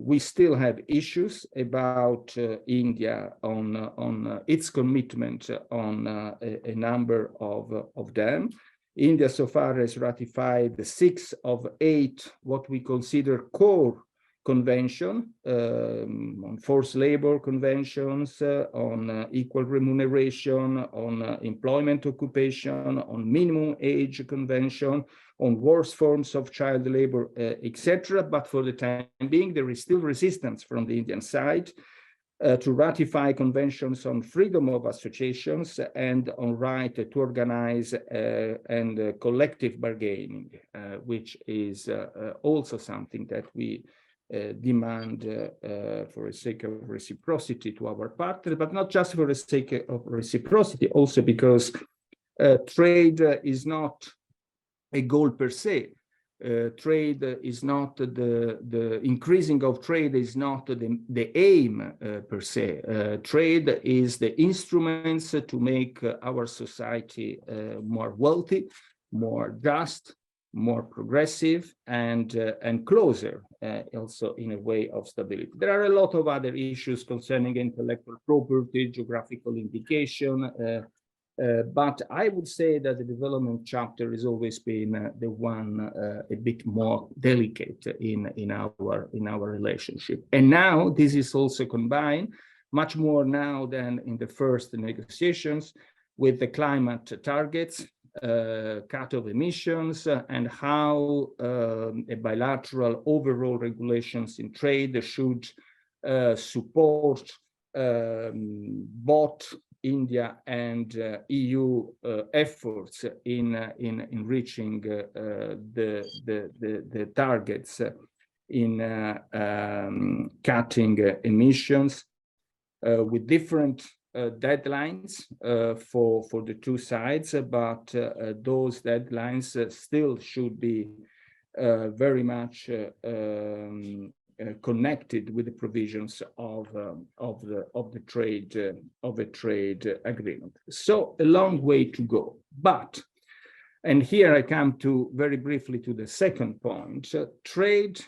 We still have issues about India on its commitment on a number of them. India so far has ratified 6 of 8 what we consider core convention on forced labor conventions, on equal remuneration, on employment occupation, on minimum age convention, on worse forms of child labor, etc. But for the time being, there is still resistance from the Indian side to ratify conventions on freedom of associations and on right to organize and collective bargaining, which is also something that we demand for the sake of reciprocity to our partners, but not just for the sake of reciprocity, also because trade is not a goal per se. Trade is not the increasing of trade is not the aim per se. Trade is the instruments to make our society more wealthy, more just, more progressive, and closer also in a way of stability. There are a lot of other issues concerning intellectual property, geographical indication, but I would say that the development chapter has always been the one a bit more delicate in our relationship. And now this is also combined much more now than in the first negotiations with the climate targets, cut of emissions, and how a bilateral overall regulations in trade should support both India and EU efforts in reaching the targets in cutting emissions with different deadlines for the two sides, but those deadlines still should be very much connected with the provisions of the trade agreement. So a long way to go, but, and here I come to very briefly to the second point, trade,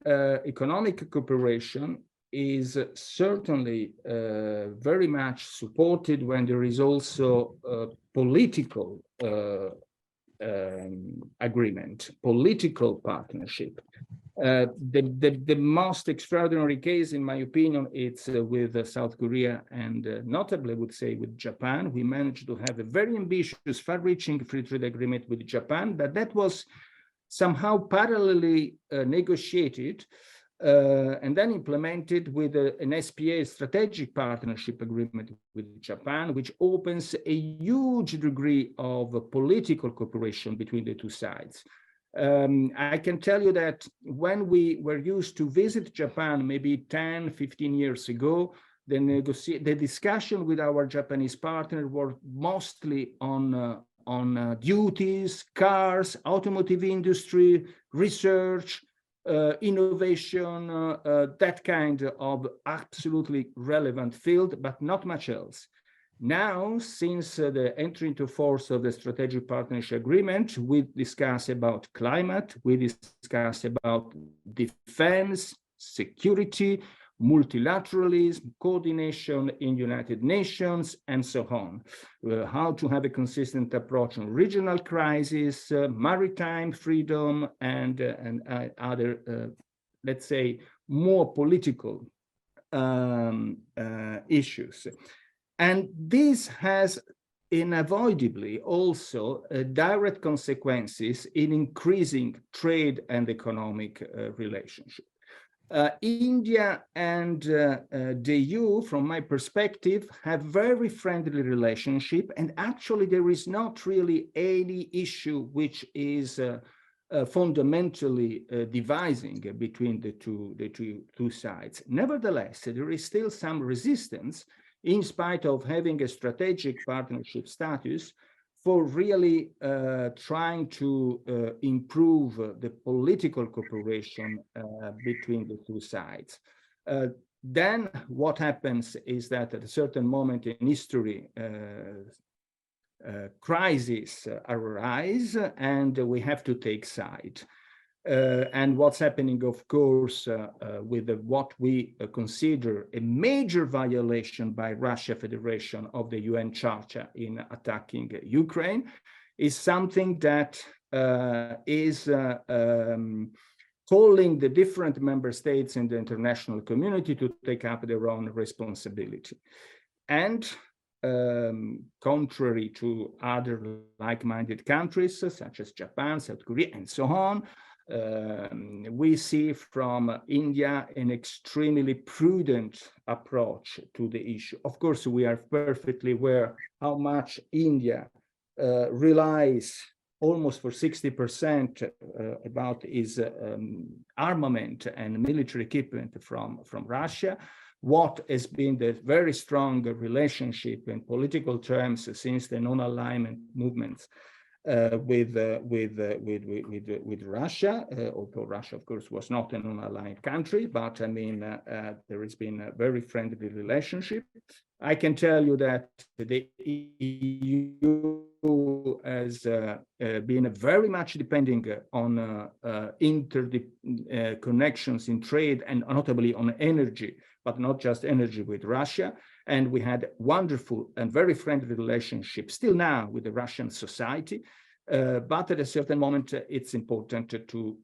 economic cooperation is certainly very much supported when there is also political agreement, political partnership. The most extraordinary case, in my opinion, it's with South Korea and notably, I would say, with Japan. We managed to have a very ambitious, far-reaching free trade agreement with Japan, but that was somehow parallelly negotiated and then implemented with an SPA, strategic partnership agreement with Japan, which opens a huge degree of political cooperation between the two sides. I can tell you that when we were used to visit Japan, maybe 10, 15 years ago, the discussion with our Japanese partner were mostly on duties, cars, automotive industry, research, innovation, that kind of absolutely relevant field, but not much else. Now, since the entry into force of the strategic partnership agreement, we discuss about climate, we discuss about defense, security, multilateralism, coordination in United Nations, and so on. How to have a consistent approach on regional crises, maritime freedom, and other, let's say, more political issues. And this has unavoidably also direct consequences in increasing trade and economic relationship. India and the EU, from my perspective, have very friendly relationship, and actually there is not really any issue which is fundamentally dividing between the two sides. Nevertheless, there is still some resistance, in spite of having a strategic partnership status, for really trying to improve the political cooperation between the two sides. Then what happens is that at a certain moment in history, crises arise and we have to take side. And what's happening, of course, with what we consider a major violation by Russia Federation of the UN Charter in attacking Ukraine, is something that is calling the different member states in the international community to take up their own responsibility. And contrary to other like-minded countries, such as Japan, South Korea, and so on, we see from India an extremely prudent approach to the issue. Of course, we are perfectly aware how much India relies almost for 60% about its armament and military equipment from Russia. What has been the very strong relationship in political terms since the non-alignment movements with Russia, although Russia, of course, was not a non-aligned country, but I mean, there has been a very friendly relationship. I can tell you that the EU has been very much depending on interconnections in trade and notably on energy, but not just energy with Russia. And we had wonderful and very friendly relationship still now with the Russian society. But at a certain moment, it's important to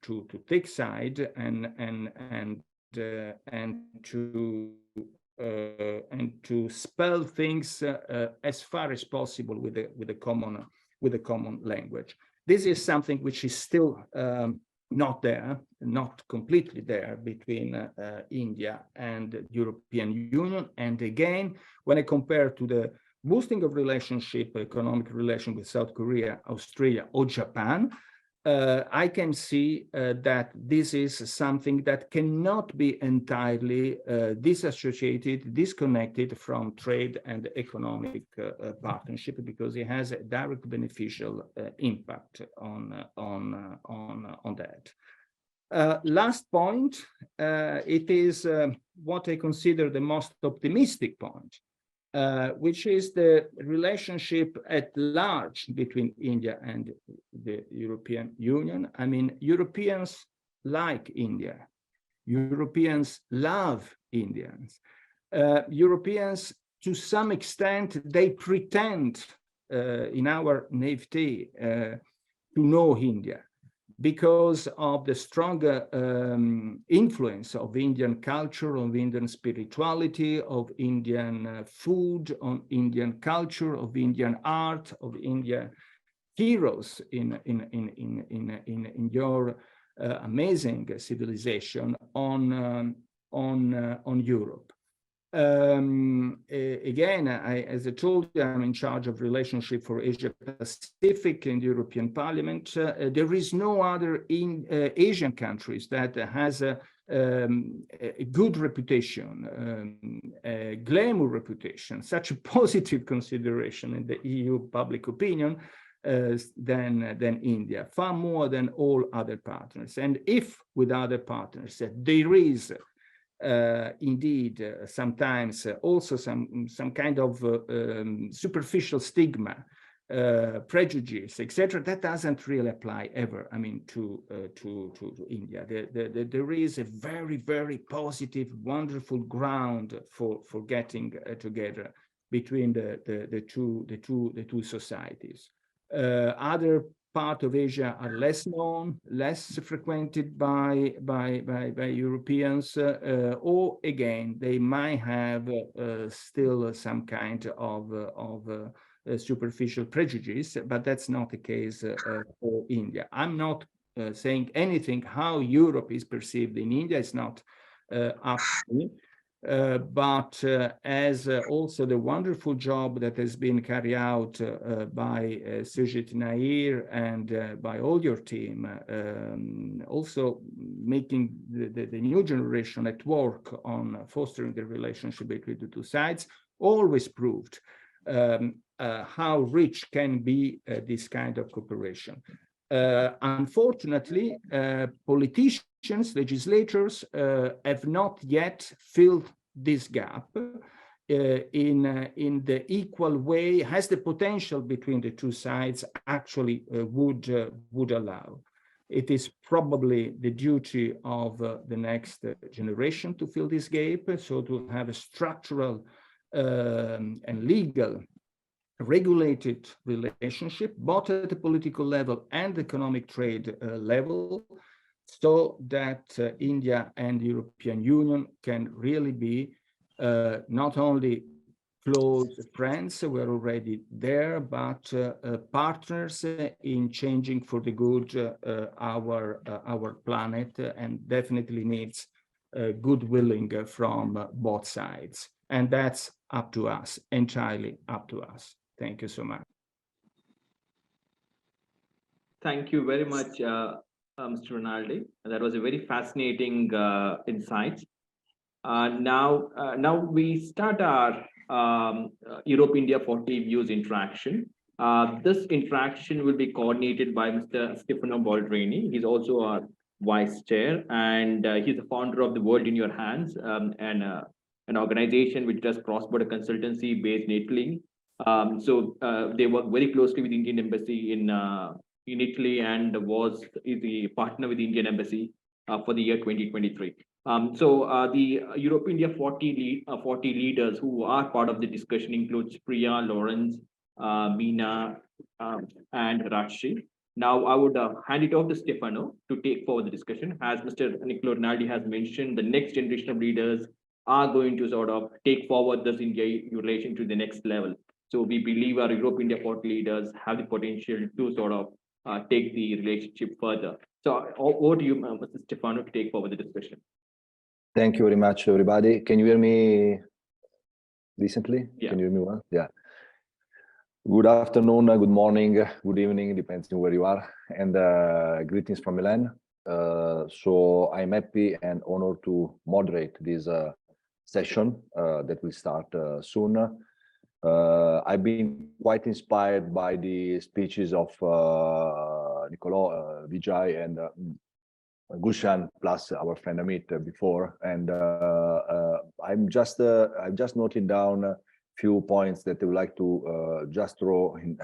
take side and to spell things as far as possible with a common language. This is something which is still not there, not completely there between India and the European Union. And again, when I compare to the boosting of relationship, economic relation with South Korea, Australia, or Japan, I can see that this is something that cannot be entirely disassociated, disconnected from trade and economic partnership, because it has a direct beneficial impact on that. Last point, it is what I consider the most optimistic point, which is the relationship at large between India and the European Union. I mean, Europeans like India. Europeans love Indians. Europeans, to some extent, they pretend in our naivety know India, because of the strong influence of Indian culture, of Indian spirituality, of Indian food, on Indian culture, of Indian art, of Indian heroes in your amazing civilization on Europe. Again, as I told you, I'm in charge of relationship for Asia Pacific in the European Parliament. There is no other Asian countries that has a good reputation, a glamour reputation, such a positive consideration in the EU public opinion than India, far more than all other partners. And if with other partners there is indeed sometimes also some kind of superficial stigma, prejudice, etc., that doesn't really apply ever, I mean, to India. There is a very, very positive, wonderful ground for getting together between the two societies. Other part of Asia are less known, less frequented by Europeans, or again, they might have still some kind of superficial prejudice, but that's not the case for India. I'm not saying anything how Europe is perceived in India. It's not up to me. But as also the wonderful job that has been carried out by Sujit Nair and by all your team, also making the new generation at work on fostering the relationship between the two sides, always proved how rich can be this kind of cooperation. Unfortunately, politicians, legislators have not yet filled this gap in the equal way as the potential between the two sides actually would allow. It is probably the duty of the next generation to fill this gap, so to have a structural and legal regulated relationship, both at the political level and economic trade level, so that India and the European Union can really be not only close friends, we're already there, but partners in changing for the good our planet, and definitely needs good willing from both sides. And that's up to us, entirely up to us. Thank you so much. Thank you very much, Mr. Rinaldi. That was a very fascinating insights. Now we start our Europe-India 40 Views interaction. This interaction will be coordinated by Mr. Stefano Baldrini. He's also our vice chair, and he's the founder of the World in Your Hands, and an organization which does cross-border consultancy based in Italy. So they work very closely with the Indian Embassy in Italy, and is the partner with the Indian Embassy for the year 2023. So the Europe-India 40 leaders who are part of the discussion includes Priya, Lawrence, Meena, and Rajshri. Now I would hand it off to Stefano to take forward the discussion. As Mr. Niccolo Rinaldi has mentioned, the next generation of leaders are going to sort of take forward this India relation to the next level. So we believe our Europe-India 40 leaders have the potential to sort of take the relationship further. So over to you, Mr. Stefano, to take forward the discussion. Thank you very much, everybody. Can you hear me decently? Yeah. Can you hear me well? Yeah. Good afternoon, good morning, good evening, depends on where you are, and greetings from Milan. So I'm happy and honored to moderate this session that will start soon. I've been quite inspired by the speeches of Niccolo, Vijay, and Gulshan, plus our friend Amit before, and I've just noted down a few points that I would like to just throw in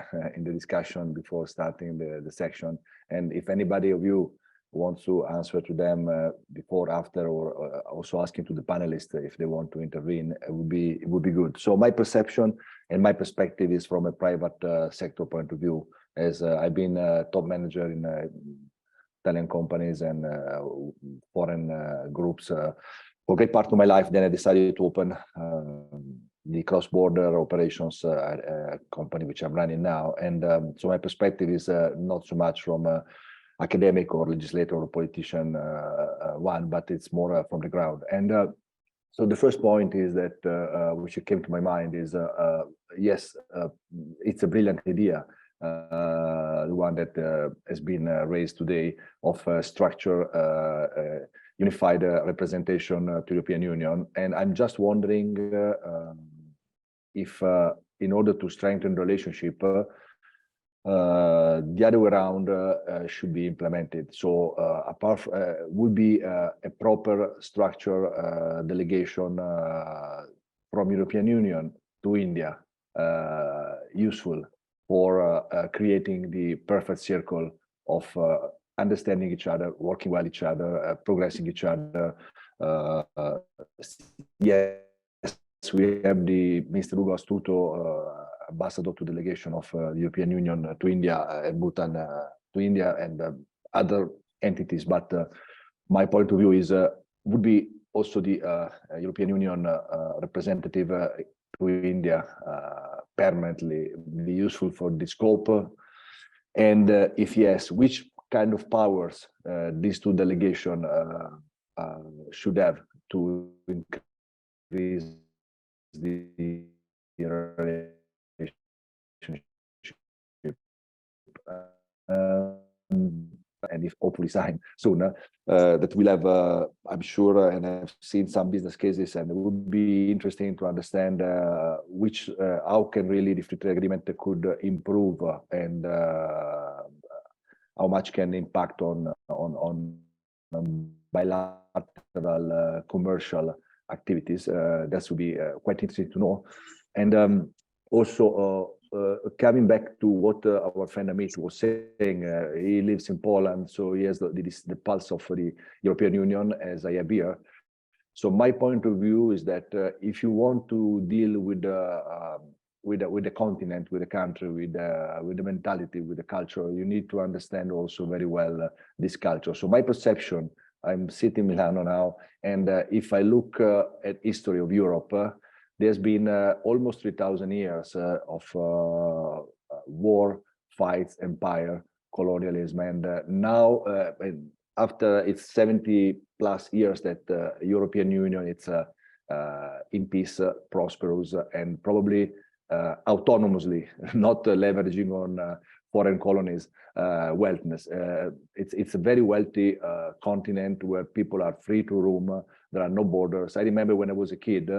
the discussion before starting the section. And if anybody of you wants to answer to them before, after, or also asking to the panelists if they want to intervene, it would be good. So my perception and my perspective is from a private sector point of view, as I've been a top manager in Italian companies and foreign groups for a great part of my life. Then I decided to open the cross-border operations company which I'm running now, and so my perspective is not so much from academic or legislator or politician one, but it's more from the ground. And so the first point is that which came to my mind is yes, it's a brilliant idea, the one that has been raised today of structure unified representation to European Union. And I'm just wondering if in order to strengthen the relationship, the other way around should be implemented. So would be a proper structure delegation from European Union to India useful for creating the perfect circle of understanding each other, working well each other, progressing each other. Yes, we have the Mr. Ugo Astuto, ambassador to delegation of the European Union to India and Bhutan to India and other entities. But my point of view is would be also the European Union representative to India permanently be useful for the scope? And if yes, which kind of powers these two delegations should have to increase the relationship? And if hopefully sign sooner, that we'll have, I'm sure, and I've seen some business cases, and it would be interesting to understand which, how can really the free trade agreement could improve and how much can impact on bilateral commercial activities. That would be quite interesting to know. And also, coming back to what our friend Amit was saying, he lives in Poland, so he has the pulse of the European Union, as I have here. So my point of view is that if you want to deal with the continent, with the country, with the mentality, with the culture, you need to understand also very well this culture. So my perception, I'm sitting in Milano now, and if I look at history of Europe, there's been almost 3,000 years of war, fights, empire, colonialism, and now after it's 70 plus years that European Union it's in peace, prosperous, and probably autonomously, not leveraging on foreign colonies' wealthiness. It's a very wealthy continent where people are free to roam. There are no borders. I remember when I was a kid,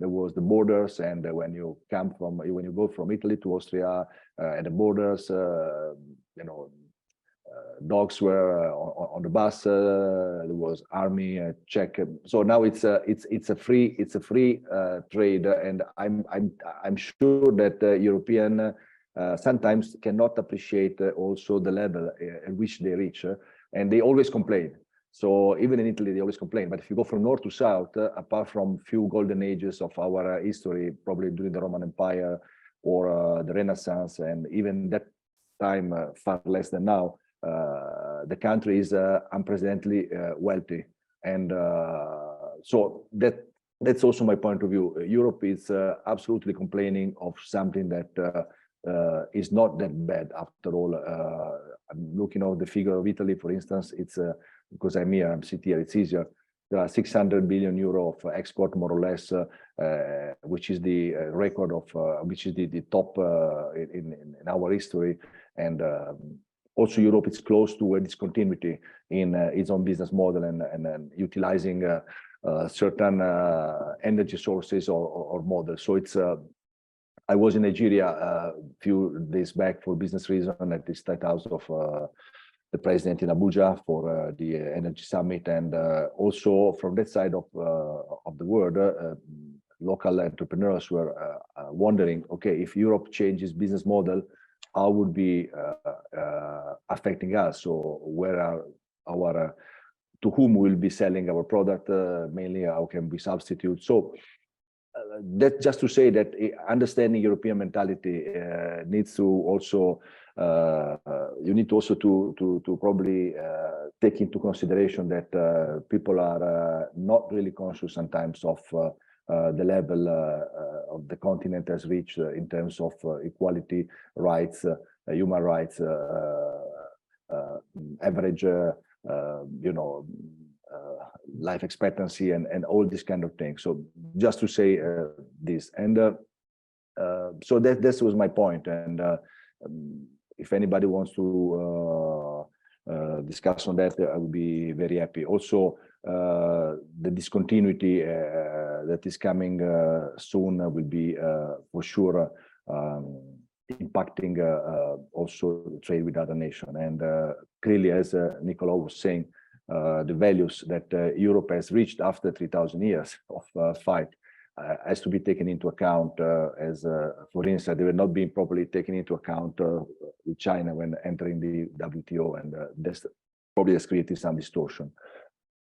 there was the borders, and when you go from Italy to Austria, at the borders, you know, dogs were on the bus. There was army check. So now it's a free trade, and I'm sure that European sometimes cannot appreciate also the level at which they reach, and they always complain. So even in Italy, they always complain. But if you go from north to south, apart from few golden ages of our history, probably during the Roman Empire or the Renaissance, and even that time far less than now, the country is unprecedentedly wealthy. And so that's also my point of view. Europe is absolutely complaining of something that is not that bad after all. I'm looking at the figure of Italy, for instance. It's because I'm here, I'm sitting here, it's easier. There are 600 billion euro of export, more or less, which is the record of, which is the top in our history. And also Europe is close to a discontinuity in its own business model and utilizing certain energy sources or models. So it's, I was in Nigeria a few days back for business reason at the State House of the president in Abuja for the energy summit, and also from that side of the world, local entrepreneurs were wondering, okay, if Europe changes business model, how would be affecting us? So where are our to whom we'll be selling our product, mainly how can we substitute. So that's just to say that understanding European mentality needs to also you need also to probably take into consideration that people are not really conscious sometimes of the level of the continent has reached in terms of equality, rights, human rights, average, life expectancy, and all these kind of things. So just to say this, and so that this was my point. And if anybody wants to discuss on that, I would be very happy. Also, the discontinuity that is coming soon will be for sure impacting also the trade with other nations. And clearly, as Nicola was saying, the values that Europe has reached after 3,000 years of fight has to be taken into account, as for instance, they were not being properly taken into account with China when entering the WTO, and this probably has created some distortion.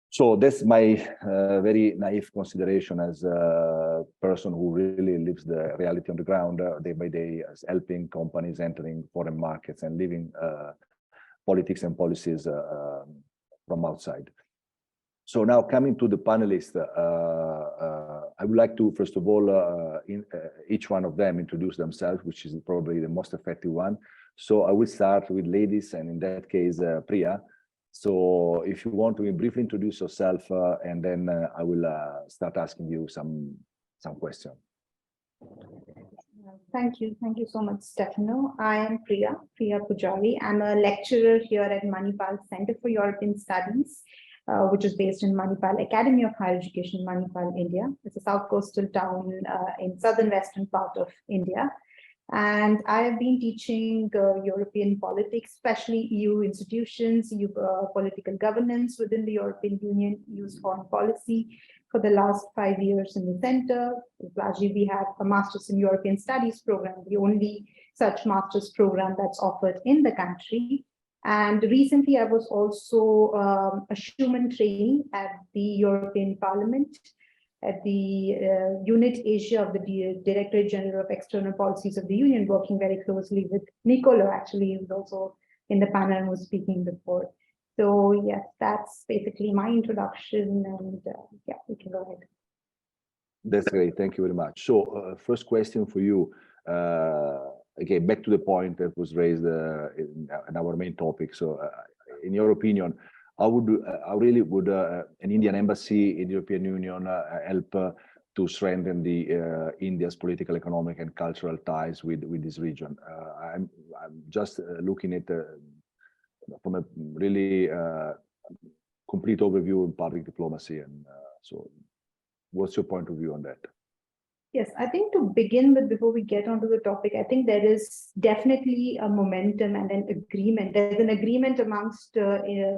So that's my very naive consideration as a person who really lives the reality on the ground day by day, as helping companies entering foreign markets and living politics and policies from outside. So now coming to the panelists, I would like to, first of all, each one of them introduce themselves, which is probably the most effective one. So I will start with ladies, and in that case, Priya. So if you want to briefly introduce yourself, and then I will start asking you some questions. Thank you so much, Stefano. I am Priya Pujari. I'm a lecturer here at Manipal Center for European Studies, which is based in Manipal Academy of Higher Education, Manipal, India. It's a south coastal town in southern western part of India. And I have been teaching European politics, especially EU institutions, EU political governance within the European Union, EU's foreign policy for the last 5 years in the center. Largely, we have a Master's in European Studies program, the only such master's program that's offered in the country. And recently, I was also a Schumann trainee at the European Parliament, at the Unit Asia of the Directorate General of External Policies of the Union, working very closely with Nicola, actually, who's also in the panel and was speaking before. So yes, that's basically my introduction, and yeah, we can go ahead. That's great, thank you very much. So first question for you, again, back to the point that was raised in our main topic. So in your opinion, how really would an Indian embassy in the European Union help to strengthen the India's political, economic, and cultural ties with this region? I'm just looking at from a really complete overview in public diplomacy, and so what's your point of view on that? Yes, I think to begin with, before we get onto the topic, I think there is definitely a momentum and an agreement. There's an agreement amongst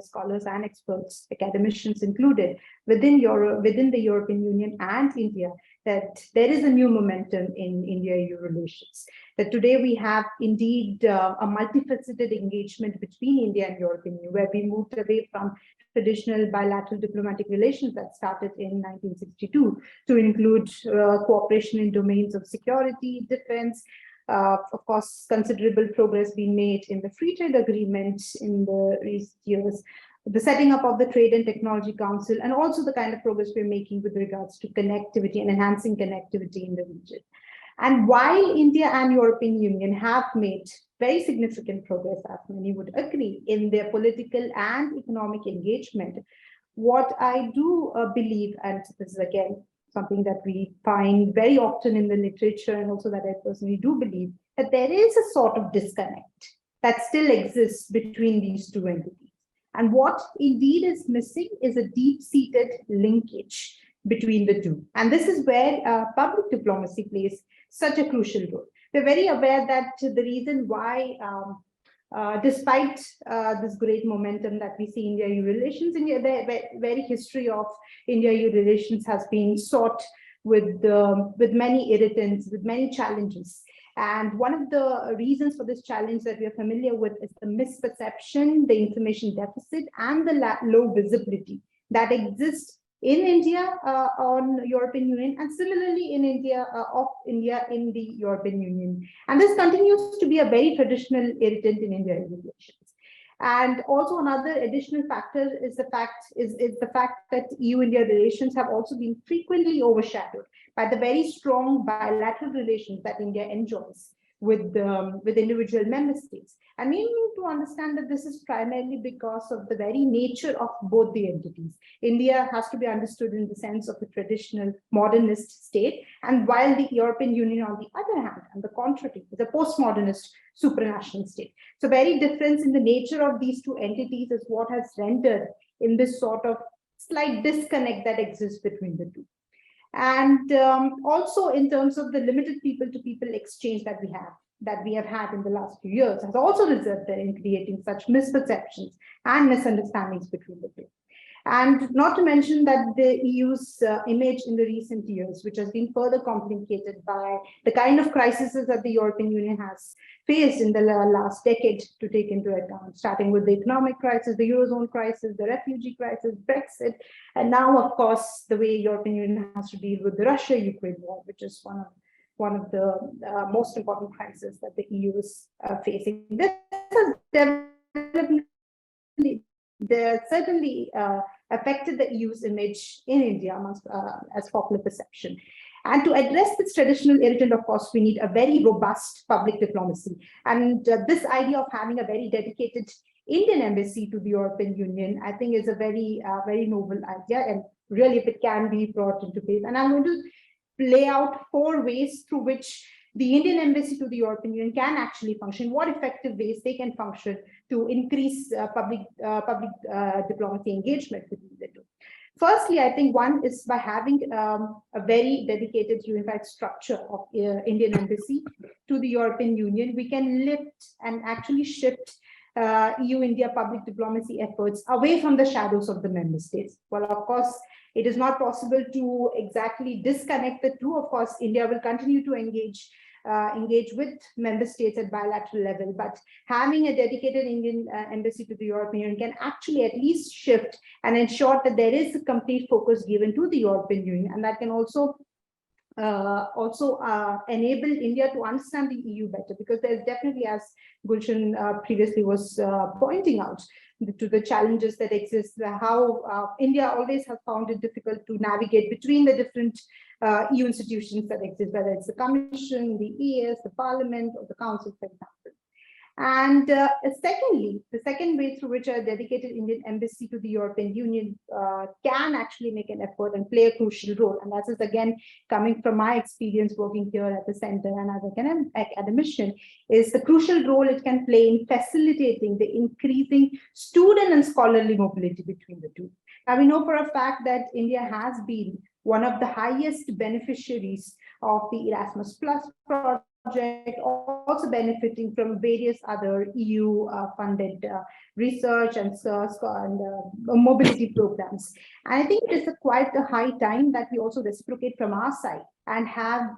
scholars and experts, academicians included, within the European Union and India, that there is a new momentum in India-EU relations. That today we have indeed a multifaceted engagement between India and European Union, where we moved away from traditional bilateral diplomatic relations that started in 1962 to include cooperation in domains of security, defense. Of course, considerable progress being made in the free trade agreement in the recent years, the setting up of the Trade and Technology Council, and also the kind of progress we're making with regards to connectivity and enhancing connectivity in the region. And while India and European Union have made very significant progress, as many would agree, in their political and economic engagement, what I do believe, and this is again something that we find very often in the literature, and also that I personally do believe, that there is a sort of disconnect that still exists between these two entities. And what indeed is missing is a deep-seated linkage between the two. And this is where public diplomacy plays such a crucial role. We're very aware that the reason why, despite this great momentum that we see in India-EU relations, the very history of India-EU relations has been sought with many irritants, with many challenges. And one of the reasons for this challenge that we are familiar with is the misperception, the information deficit, and the low visibility that exists in India on European Union, and similarly in India, of India in the European Union. And this continues to be a very traditional irritant in India relations. And also another additional factor is the fact that EU-India relations have also been frequently overshadowed by the very strong bilateral relations that India enjoys with individual member states. And we need to understand that this is primarily because of the very nature of both the entities. India has to be understood in the sense of a traditional modernist state, and while the European Union, on the other hand, on the contrary, is a postmodernist supranational state. So very difference in the nature of these two entities is what has rendered in this sort of slight disconnect that exists between the two. And also in terms of the limited people-to-people exchange that we have had in the last few years has also resulted in creating such misperceptions and misunderstandings between the two. And not to mention that the EU's image in the recent years, which has been further complicated by the kind of crises that the European Union has faced in the last decade to take into account, starting with the economic crisis, the Eurozone crisis, the refugee crisis, Brexit, and now, of course, the way European Union has to deal with the Russia-Ukraine war, which is one of the most important crises that the EU is facing. This has certainly affected the EU's image in India amongst, as popular perception. And to address this traditional irritant, of course, we need a very robust public diplomacy. And this idea of having a very dedicated Indian embassy to the European Union, I think, is a very, very noble idea. And really, if it can be brought into place. And I'm going to lay out 4 ways through which the Indian embassy to the European Union can actually function, what effective ways they can function to increase public diplomacy engagement between the two. Firstly, I think one is by having a very dedicated unified structure of Indian embassy to the European Union, we can lift and actually shift EU-India public diplomacy efforts away from the shadows of the member states. Well, of course, it is not possible to exactly disconnect the two. Of course, India will continue to engage with member states at bilateral level, but having a dedicated Indian embassy to the European Union can actually at least shift and ensure that there is a complete focus given to the European Union, and that can also enable India to understand the EU better, because there's definitely, as Gulshan previously was pointing out, to the challenges that exist, how India always has found it difficult to navigate between the different EU institutions that exist, whether it's the Commission, the ES, the Parliament, or the Council, for example. And secondly, the second way through which a dedicated Indian embassy to the European Union can actually make an effort and play a crucial role, and that is again coming from my experience working here at the center and as an academician, is the crucial role it can play in facilitating the increasing student and scholarly mobility between the two. Now, we know for a fact that India has been one of the highest beneficiaries of the Erasmus Plus project, also benefiting from various other EU funded research and mobility programs. And I think it is quite a high time that we also reciprocate from our side and have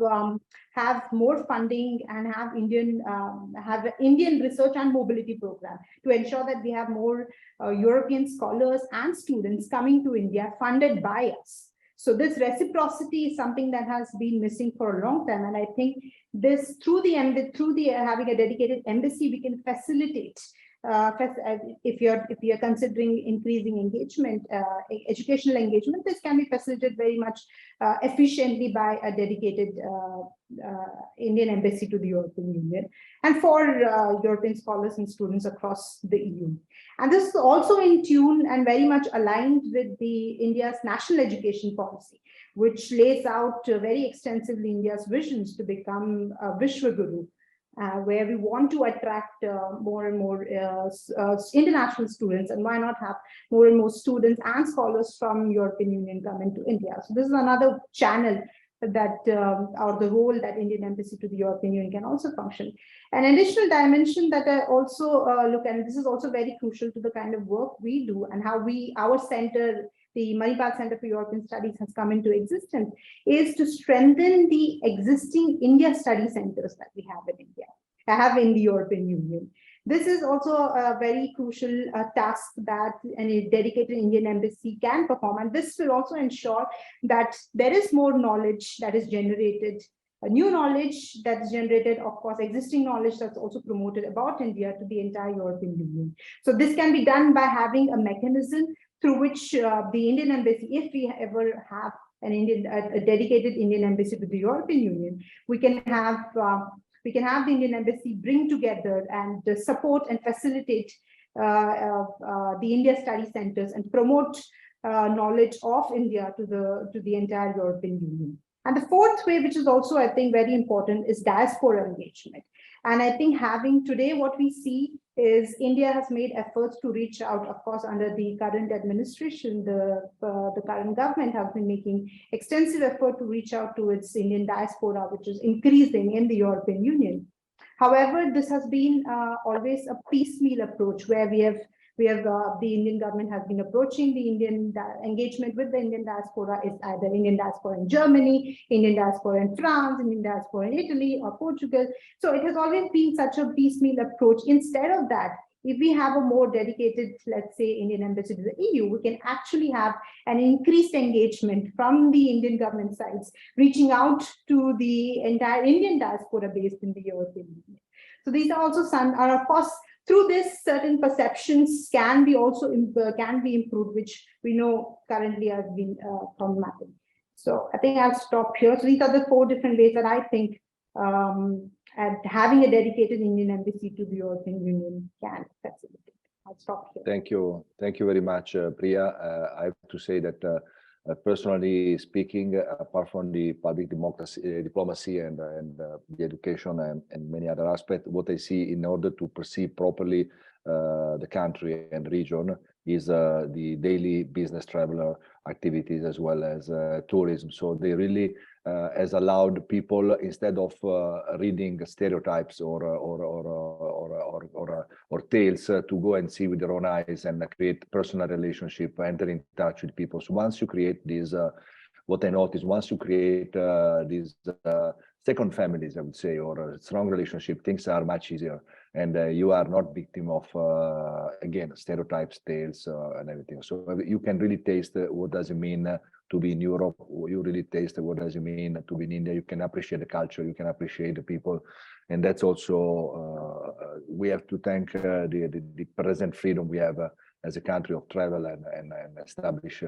more funding and have Indian research and mobility program to ensure that we have more European scholars and students coming to India funded by us. So this reciprocity is something that has been missing for a long time, and I think this through having a dedicated embassy, we can facilitate. If you're considering increasing engagement, educational engagement, this can be facilitated very much efficiently by a dedicated Indian embassy to the European Union and for European scholars and students across the EU. And this is also in tune and very much aligned with the India's national education policy, which lays out very extensively India's visions to become a Vishwaguru, where we want to attract more and more international students, and why not have more and more students and scholars from European Union come into India. So this is another channel that or the role that Indian embassy to the European Union can also function. An additional dimension that I also look at, and this is also very crucial to the kind of work we do and how our center, the Manipal Center for European Studies has come into existence, is to strengthen the existing India study centers that we have in India, in the European Union. This is also a very crucial task that a dedicated Indian embassy can perform. And this will also ensure that there is more knowledge that is generated, new knowledge that is generated, of course, existing knowledge that's also promoted about India to the entire European Union. So this can be done by having a mechanism through which the Indian embassy, if we ever have a dedicated Indian embassy to the European Union, we can have the Indian embassy bring together and support and facilitate the India study centers and promote knowledge of India to the entire European Union. And the fourth way, which is also, I think, very important, is diaspora engagement. And I think having today, what we see is India has made efforts to reach out. Of course, under the current administration, the current government has been making extensive effort to reach out to its Indian diaspora, which is increasing in the European Union. However, this has been always a piecemeal approach, where the Indian government has been approaching the Indian engagement with the Indian diaspora is either Indian diaspora in Germany, Indian diaspora in France, Indian diaspora in Italy or Portugal. So it has always been such a piecemeal approach. Instead of that, if we have a more dedicated, let's say, Indian embassy to the EU, we can actually have an increased engagement from the Indian government sides, reaching out to the entire Indian diaspora based in the European Union. So these are also some, are of course, through this, certain perceptions can be improved, which we know currently has been problematic. So I think I'll stop here. So these are the 4 different ways that I think having a dedicated Indian embassy to the European Union can facilitate. I'll stop here. Thank you very much, Priya. I have to say that personally speaking, apart from the public democracy, diplomacy and the education and many other aspects, what I see in order to perceive properly the country and region is the daily business traveler activities as well as tourism. So they really has allowed people, instead of reading stereotypes or tales, to go and see with their own eyes and create personal relationship, enter in touch with people. So once you create these, what I noticed, once you create these second families, I would say, or a strong relationship, things are much easier, and you are not victim of again stereotypes, tales, and everything. So you can really taste what does it mean to be in Europe. You really taste what does it mean to be in India. You can appreciate the culture, you can appreciate the people, and that's also we have to thank the present freedom we have as a country of travel and establish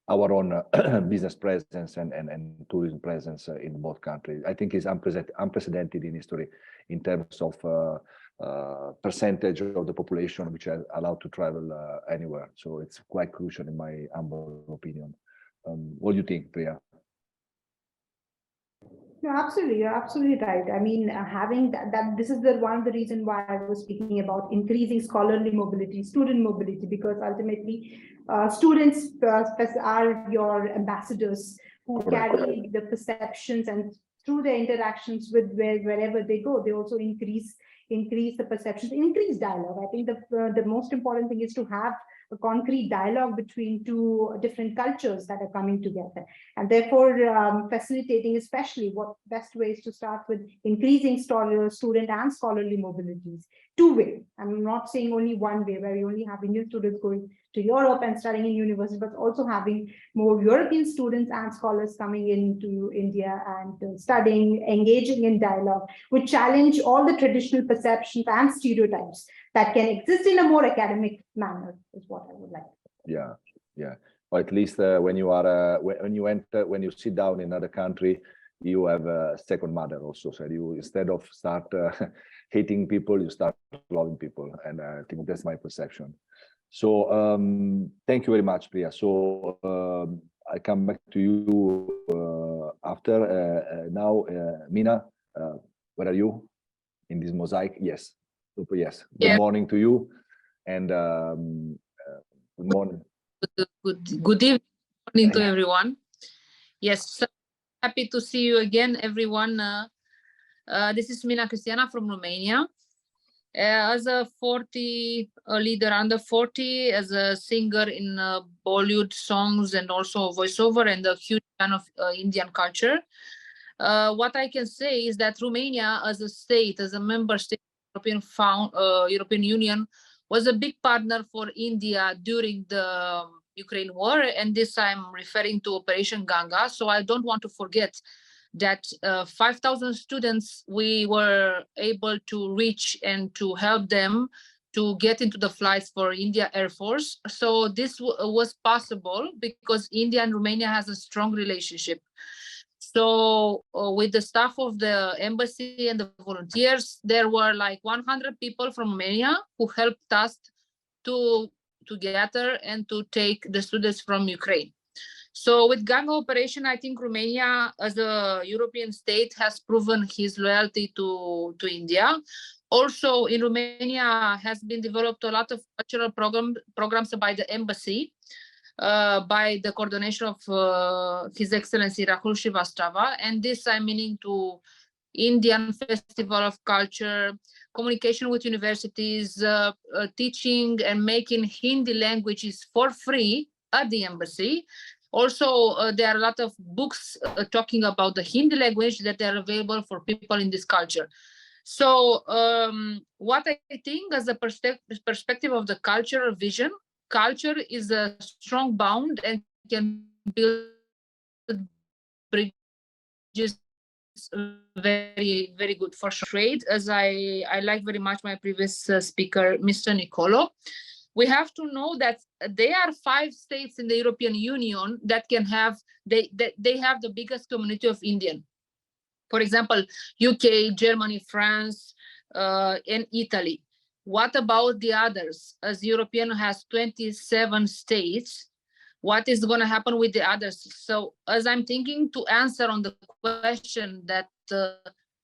our own business presence and tourism presence in both countries. I think it's unprecedented in history in terms of percentage of the population which are allowed to travel anywhere. So it's quite crucial in my humble opinion. What do you think, Priya? No, absolutely, you're absolutely right. I mean, having that this is one of the reasons why I was speaking about increasing scholarly mobility, student mobility, because ultimately students are your ambassadors who carry the perceptions, and through their interactions with wherever they go, they also increase the perceptions, increase dialogue. I think the most important thing is to have a concrete dialogue between 2 different cultures that are coming together, and therefore facilitating, especially what best ways to start with increasing student and scholarly mobilities. 2-way. I'm not saying only one way, where you only have Indian students going to Europe and studying in university, but also having more European students and scholars coming into India and studying, engaging in dialogue, which challenge all the traditional perceptions and stereotypes that can exist in a more academic manner, is what I would like to say. Yeah. Or at least when you sit down in another country, you have a second mother also. So you, instead of start hating people, you start loving people, and I think that's my perception. So thank you very much, Priya. So I come back to you after now. Mina, where are you in this mosaic? Yes. Super, yes. Good morning to you, and good morning. Good evening to everyone. Yes, so happy to see you again, everyone. This is Mina Cristiana from Romania, As a 40 leader under 40, as a singer in Bollywood songs and also voiceover, and a huge fan of Indian culture. What I can say is that Romania, as a state, as a member state of European Union, was a big partner for India during the Ukraine war, and this I'm referring to Operation Ganga. So I don't want to forget that 5,000 students we were able to reach and to help them to get into the flights for India Air Force. So this was possible because India and Romania has a strong relationship. So with the staff of the embassy and the volunteers, there were like 100 people from Romania who helped us to gather and to take the students from Ukraine. So with Ganga operation, I think Romania as a European state has proven his loyalty to India. Also in Romania has been developed a lot of cultural programs by the embassy, by the coordination of His Excellency Rahul Srivastava. And this I'm meaning to Indian Festival of Culture, communication with universities, teaching and making Hindi languages for free at the embassy. Also, there are a lot of books talking about the Hindi language that are available for people in this culture. So what I think as a perspective of the cultural vision, culture is a strong bond and can build bridges very, very good for trade, as I like very much my previous speaker, Mr. Nicolo. We have to know that there are 5 states in the European Union that can have, they have the biggest community of Indian. For example, UK, Germany, France, and Italy. What about the others? As European has 27 states, what is going to happen with the others? So as I'm thinking to answer on the question that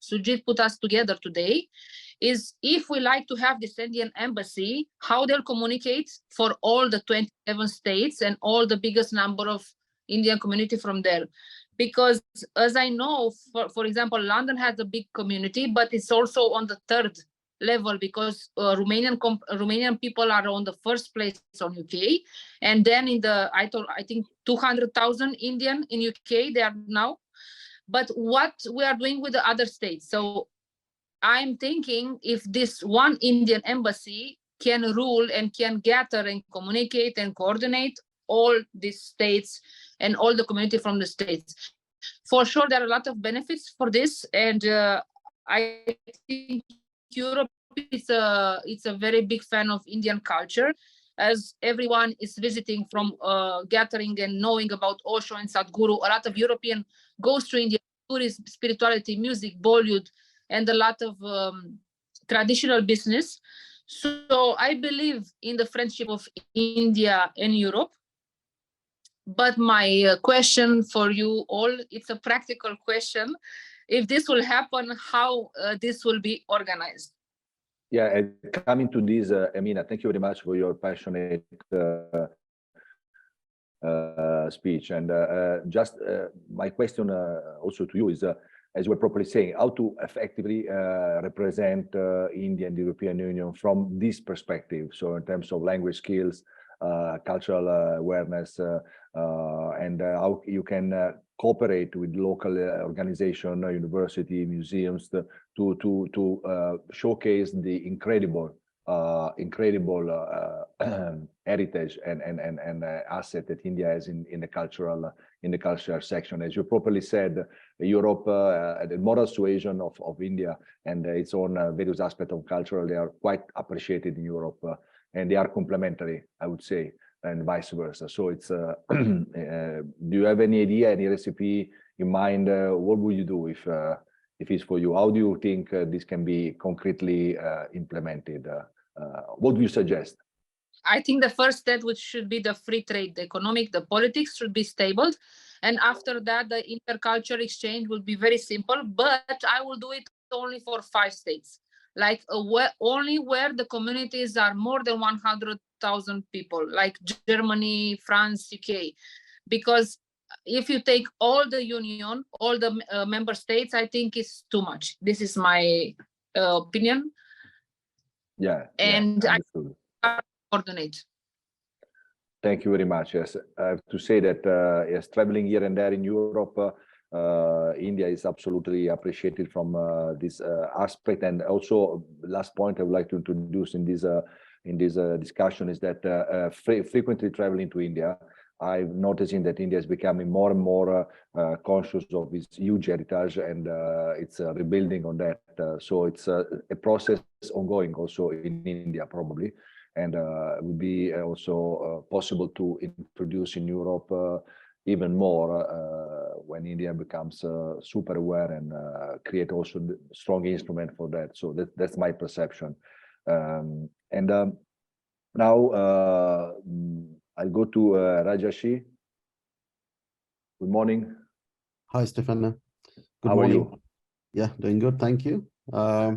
Sujit put us together today, is if we like to have this Indian embassy, how they'll communicate for all the 27 states and all the biggest number of Indian community from there. Because as I know, for example, London has a big community, but it's also on the 3rd level because Romanian people are on the 1st place on UK. And then in the, I think 200,000 Indian in UK, they are now. But what we are doing with the other states? So I'm thinking if this one Indian embassy can rule and can gather and communicate and coordinate all these states and all the community from the states. For sure, there are a lot of benefits for this. And I think Europe is a very big fan of Indian culture, as everyone is visiting from gathering and knowing about Osho and Sadhguru. A lot of European goes to India, tourism, spirituality, music, Bollywood, and a lot of traditional business. So I believe in the friendship of India and Europe. But my question for you all, it's a practical question. If this will happen, how this will be organized? Yeah, and coming to this, Amina, thank you very much for your passionate speech. And just my question also to you is, as you were properly saying, how to effectively represent India and the European Union from this perspective. So in terms of language skills, cultural awareness, and how you can cooperate with local organization, university, museums to showcase the incredible heritage and asset that India has in the cultural section. As you properly said, Europe, the moral suasion of India and its own various aspects of culture, they are quite appreciated in Europe, and they are complementary, I would say, and vice versa. So it's do you have any idea, any recipe in mind? What would you do if it's for you? How do you think this can be concretely implemented? What do you suggest? I think the first step, which should be the free trade, the economic, the politics should be stable. And after that, the intercultural exchange will be very simple, but I will do it only for 5 states, like only where the communities are more than 100,000 people, like Germany, France, UK. Because if you take all the union, all the member states, I think it's too much. This is my opinion. Yeah. And Yeah, I understood. coordinate. Thank you very much. Yes, I have to say that yes, traveling here and there in Europe, India is absolutely appreciated from this aspect. And also, last point I would like to introduce in this discussion is that frequently traveling to India, I'm noticing that India is becoming more and more conscious of its huge heritage, and it's rebuilding on that. So it's a process ongoing also in India, probably. And it would be also possible to introduce in Europe even more when India becomes super aware and create also the strong instrument for that. So that's my perception. And now I'll go to Rajashi. Good morning. Hi, Stefano. Good How morning. are you? Yeah, doing good. Thank you.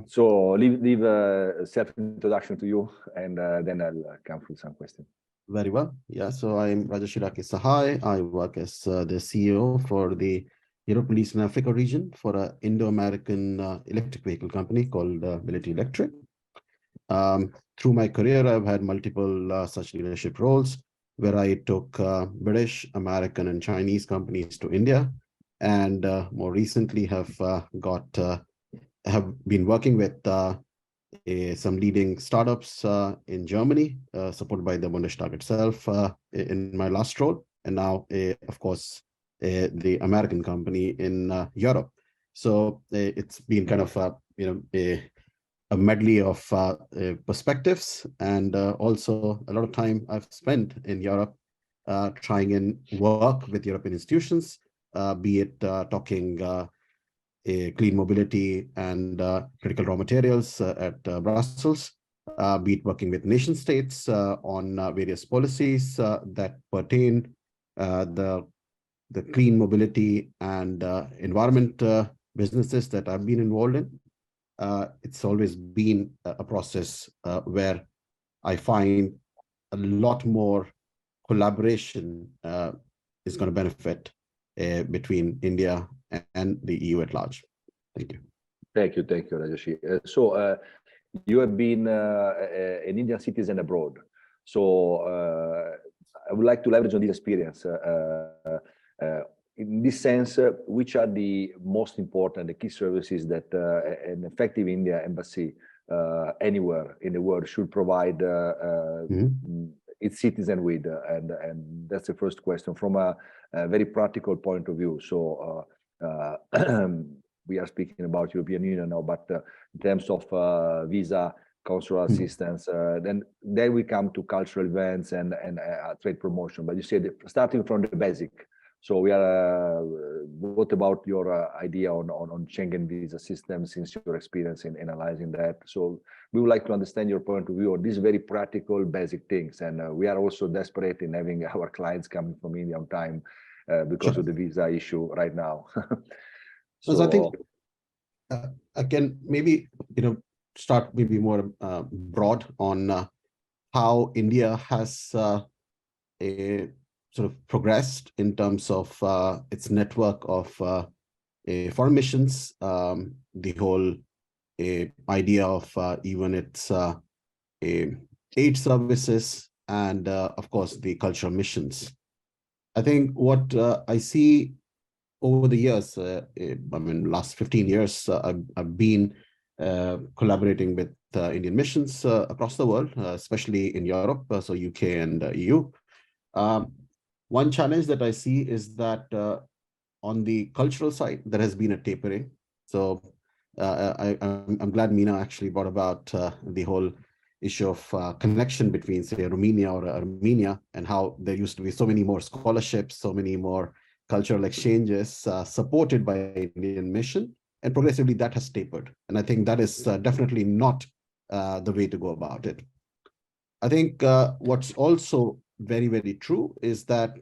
So leave a self-introduction to you, and then I'll come through some questions. Very well. Yeah, so I'm Rajashiraki Sahai. I work as the CEO for the Europe, Middle East and Africa region for an Indo-American electric vehicle company called Military Electric. Through my career, I've had multiple such leadership roles where I took British, American, and Chinese companies to India, and more recently have been working with some leading startups in Germany, supported by the Bundestag itself in my last role, and now, of course, the American company in Europe. So it's been kind of a medley of perspectives, and also a lot of time I've spent in Europe trying and work with European institutions, be it talking clean mobility and critical raw materials at Brussels, be it working with nation states on various policies that pertain the clean mobility and environment businesses that I've been involved in. It's always been a process where I find a lot more collaboration is going to benefit between India and the EU at large. Thank you. Thank you, Rajashi. So you have been an Indian citizen abroad. So I would like to leverage on this experience. In this sense, which are the most important, the key services that an effective India embassy anywhere in the world should provide its citizen with? And that's the first question from a very practical point of view. So we are speaking about European Union now, but in terms of visa, consular assistance, then we come to cultural events and trade promotion. But you said starting from the basic. So we are. What about your idea on Schengen visa system, since your experience in analyzing that? So we would like to understand your point of view on these very practical, basic things. And we are also desperate in having our clients coming from India on time because of the visa issue right now. So I think I can maybe start maybe more broad on how India has a sort of progressed in terms of its network of foreign missions, the whole idea of even its aid services, and of course the cultural missions. I think what I see over the years, I mean, last 15 years, I've been collaborating with Indian missions across the world, especially in Europe, so UK and EU. One challenge that I see is that on the cultural side, there has been a tapering. So I'm glad Meena actually brought about the whole issue of connection between, say, Romania or Armenia, and how there used to be so many more scholarships, so many more cultural exchanges supported by Indian mission, and progressively that has tapered. And I think that is definitely not the way to go about it. I think what's also very, very true is that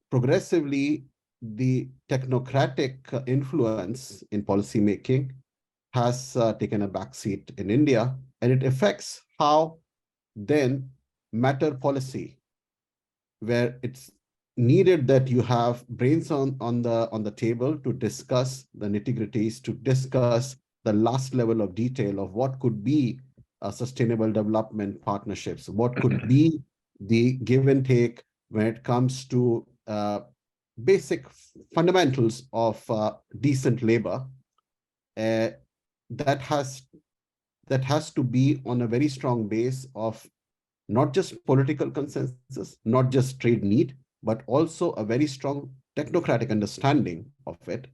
progressively the technocratic influence in policymaking has taken a backseat in India, and it affects how then matter policy, where it's needed that you have brains on the table to discuss the nitty-gritties, to discuss the last level of detail of what could be sustainable development partnerships, what could be the give and take when it comes to basic fundamentals of decent labor, that has to be on a very strong base of not just political consensus, not just trade need, but also a very strong technocratic understanding of it.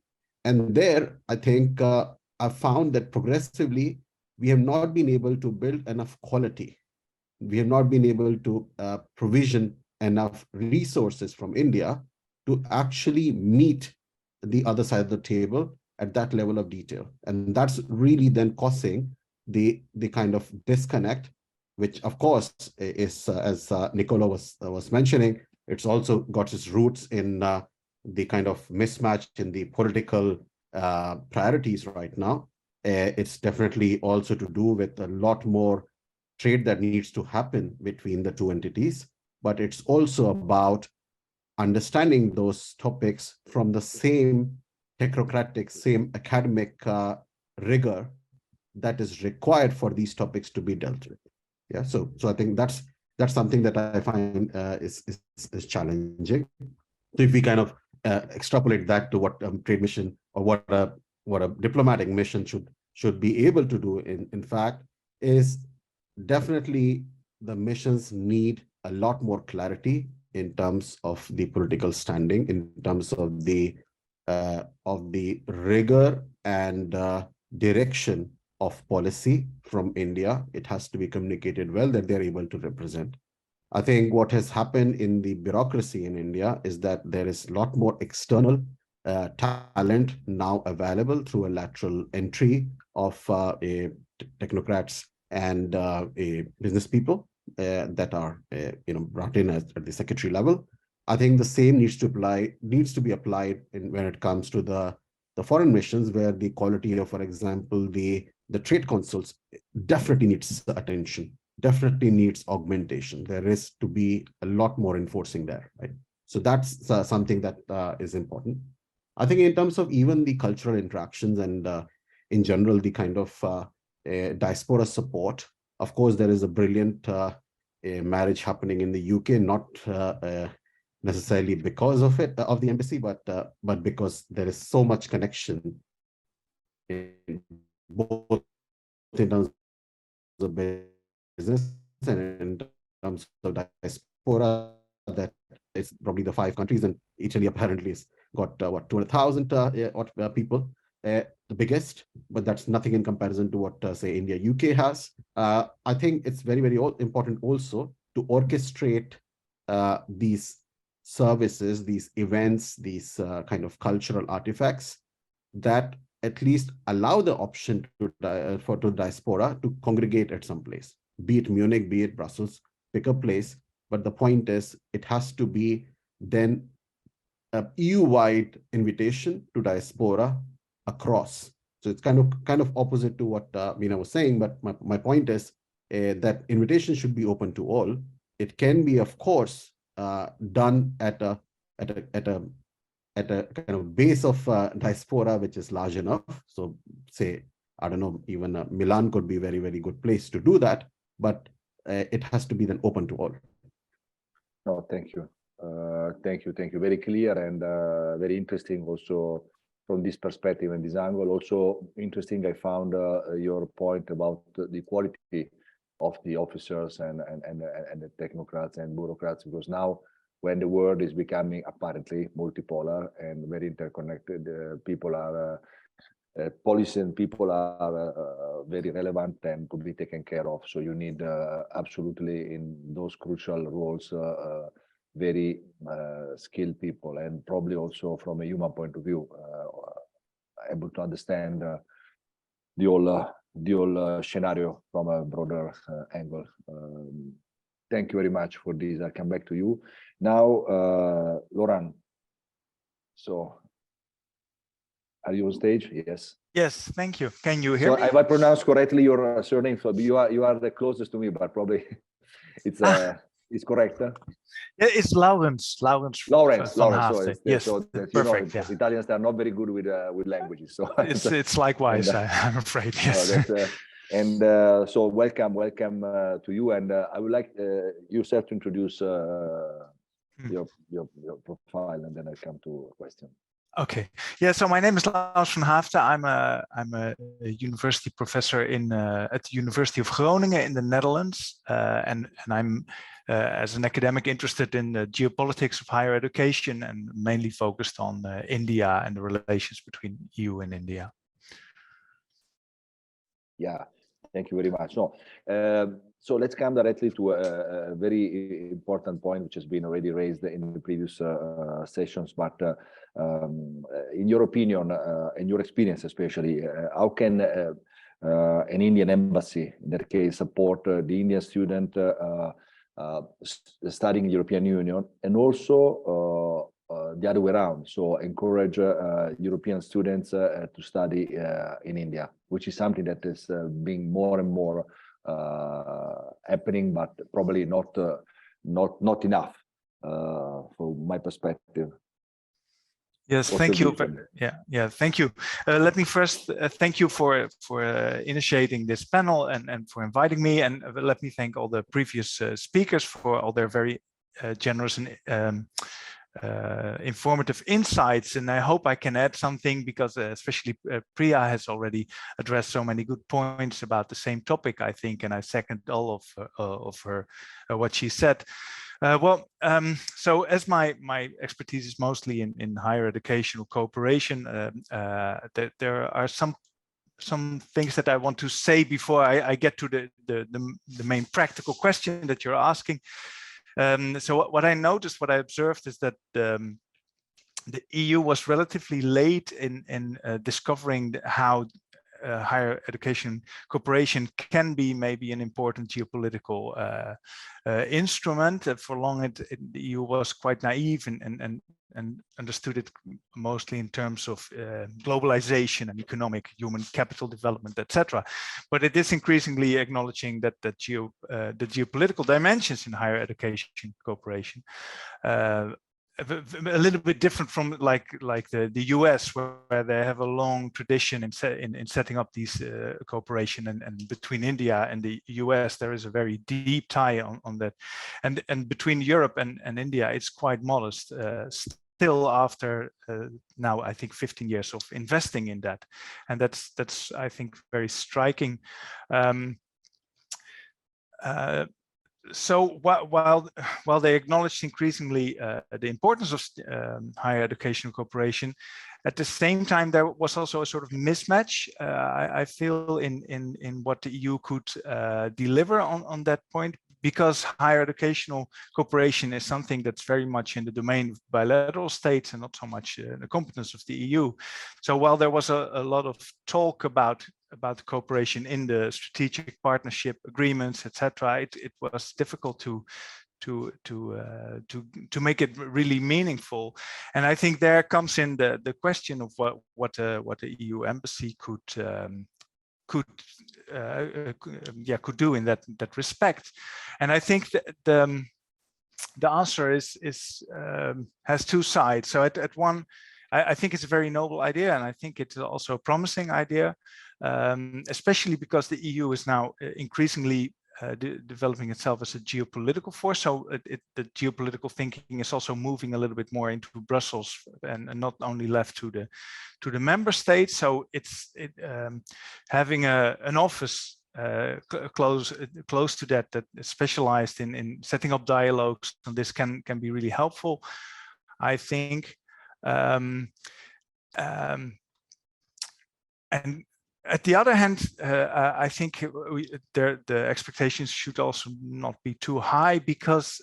And there, I think I've found that progressively, we have not been able to build enough quality. We have not been able to provision enough resources from India to actually meet the other side of the table at that level of detail. And that's really then causing the kind of disconnect, which of course is, as Nicola was mentioning, it's also got its roots in the kind of mismatch in the political priorities right now. It's definitely also to do with a lot more trade that needs to happen between the two entities, but it's also about understanding those topics from the same technocratic, same academic rigor that is required for these topics to be dealt with. Yeah, so I think that's something that I find is challenging. So if we kind of extrapolate that to what trade mission or what a diplomatic mission should be able to do, in fact, is definitely the missions need a lot more clarity in terms of the political standing, in terms of the rigor and direction of policy from India. It has to be communicated well that they're able to represent. I think what has happened in the bureaucracy in India is that there is a lot more external talent now available through a lateral entry of technocrats and business people that are brought in at the secretary level. I think the same needs to be applied when it comes to the foreign missions, where the quality of, for example, the trade consuls definitely needs attention, definitely needs augmentation. There is to be a lot more enforcing there, right? So that's something that is important. I think in terms of even the cultural interactions and in general, the kind of diaspora support, of course, there is a brilliant marriage happening in the UK, not necessarily because of the embassy, but because there is so much connection in both in terms of business and in terms of diaspora, that it's probably the 5 countries, and Italy apparently has got 200,000 people, the biggest, but that's nothing in comparison to what say India, UK has. I think it's very, very important also to orchestrate these services, these events, these kind of cultural artifacts that at least allow the option to diaspora to congregate at some place, be it Munich, be it Brussels, pick a place. But the point is, it has to be then a EU-wide invitation to diaspora across. So it's kind of opposite to what Meena was saying, but my point is that invitation should be open to all. It can be, of course, done at a kind of base of diaspora which is large enough. So say, I don't know, even Milan could be a very, very good place to do that, but it has to be then open to all. No, thank you. Thank you. Very clear and very interesting also from this perspective and this angle. Also interesting, I found your point about the quality of the officers and the technocrats and bureaucrats, because now when the world is becoming apparently multipolar and very interconnected, people are policy and people are very relevant and to be taken care of. So you need absolutely in those crucial roles very skilled people, and probably also from a human point of view, able to understand the whole scenario from a broader angle. Thank you very much for this. I'll come back to you now. Laurent, so are you on stage? Yes. Yes, thank you. Can you hear me? If I pronounce correctly your surname, so you are the closest to me, but probably it's Is correct? Yeah, it's Lawrence. Lawrence Lawrence. von So, Hafte. it's, Yes, so that, perfect. the Italians are not very good with languages. So It's likewise, and, I'm afraid. Yes. So welcome to you. And I would like yourself to introduce your profile, and then I come to a question. Okay. Yeah. So my name is Lawrence van Hafte. I'm a university professor at the University of Groningen in the Netherlands, and I'm as an academic interested in the geopolitics of higher education, and mainly focused on India and the relations between EU and India. Yeah. Thank you very much. So let's come directly to a very important point, which has been already raised in the previous sessions. But in your opinion, and your experience especially, how can an Indian embassy, in that case, support the Indian student studying in the European Union, and also the other way around, so encourage European students to study in India, which is something that is being more and more happening, but probably not enough from my perspective. Yes, thank you. Yeah, thank you. Let me first thank you for initiating this panel and for inviting me, and let me thank all the previous speakers for all their very generous and informative insights. And I hope I can add something, because especially Priya has already addressed so many good points about the same topic, I think, and I second all of her what she said. So as my expertise is mostly in higher educational cooperation, there are some things that I want to say before I get to the main practical question that you're asking. So what I noticed, what I observed, is that the EU was relatively late in discovering how higher education cooperation can be maybe an important geopolitical instrument. For long, the EU was quite naive and understood it mostly in terms of globalization and economic human capital development, etc. But it is increasingly acknowledging that the geopolitical dimensions in higher education cooperation a little bit different from like the US, where they have a long tradition in setting up these cooperation, and between India and the US there is a very deep tie on that, and between Europe and India it's quite modest still, after now I think 15 years of investing in that, and that's I think very striking. So while they acknowledged increasingly the importance of higher educational cooperation, at the same time there was also a sort of mismatch, I feel, in what the EU could deliver on that point, because higher educational cooperation is something that's very much in the domain of bilateral states and not so much the competence of the EU. So while there was a lot of talk about cooperation in the strategic partnership agreements, etc., it was difficult to make it really meaningful. And I think there comes in the question of what the EU embassy could do in that respect. And I think that the answer has two sides. So at one, I think it's a very noble idea, and I think it's also a promising idea, especially because the EU is now increasingly developing itself as a geopolitical force. So the geopolitical thinking is also moving a little bit more into Brussels and not only left to the member states. So it's having an office close to that is specialized in setting up dialogues, and this can be really helpful, I think. And at the other hand, I think the expectations should also not be too high, because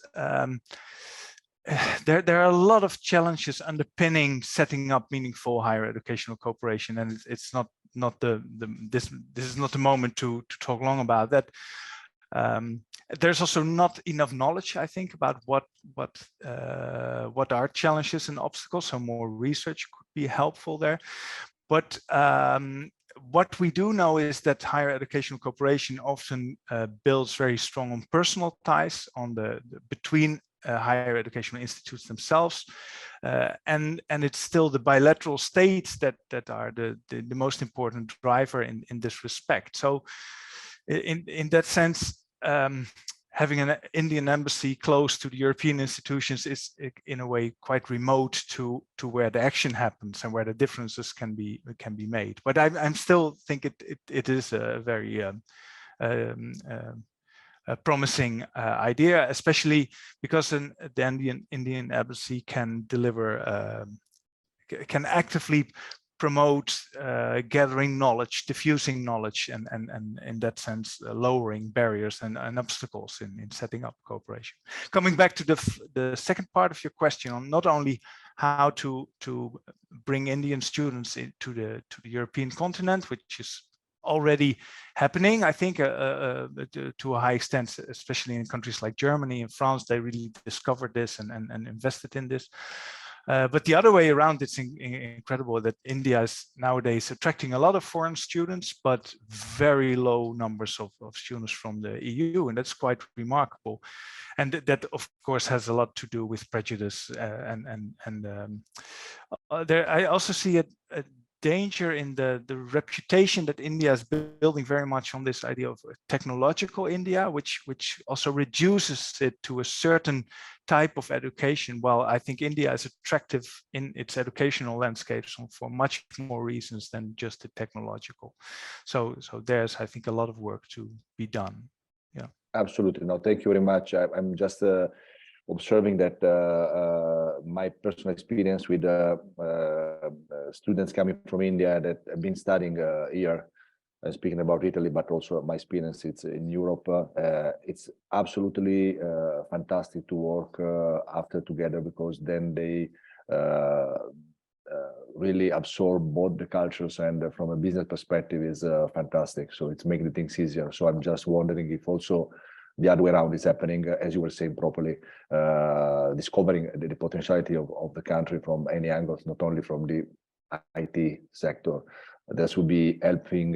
there are a lot of challenges underpinning setting up meaningful higher educational cooperation, and it's not this is not the moment to talk long about that. There's also not enough knowledge, I think, about what are challenges and obstacles. So more research could be helpful there. But what we do know is that higher educational cooperation often builds very strong on personal ties on between higher educational institutes themselves, and it's still the bilateral states that are the most important driver in this respect. So in that sense, having an Indian embassy close to the European institutions is in a way quite remote to where the action happens and where the differences can be made. But I'm still think it is a very a promising idea, especially because the Indian embassy can deliver, can actively promote gathering knowledge, diffusing knowledge, and in that sense, lowering barriers and obstacles in setting up cooperation. Coming back to the second part of your question on not only how to bring Indian students into the European continent, which is already happening, I think, to a high extent, especially in countries like Germany and France. They really discovered this and invested in this. But the other way around, it's incredible that India is nowadays attracting a lot of foreign students, but very low numbers of students from the EU, and that's quite remarkable. And that, of course, has a lot to do with prejudice. There, I also see a danger in the reputation that India is building very much on this idea of technological India, which also reduces it to a certain type of education. While I think India is attractive in its educational landscapes for much more reasons than just the technological. So there's, I think, a lot of work to be done. Yeah, absolutely. No, thank you very much. I'm just observing that my personal experience with students coming from India that have been studying here, speaking about Italy, but also my experience it's in Europe. It's absolutely fantastic to work after together, because then they really absorb both the cultures, and from a business perspective is fantastic. So it's making things easier. So I'm just wondering if also the other way around is happening, as you were saying properly, discovering the potentiality of the country from any angles, not only from the IT sector. This would be helping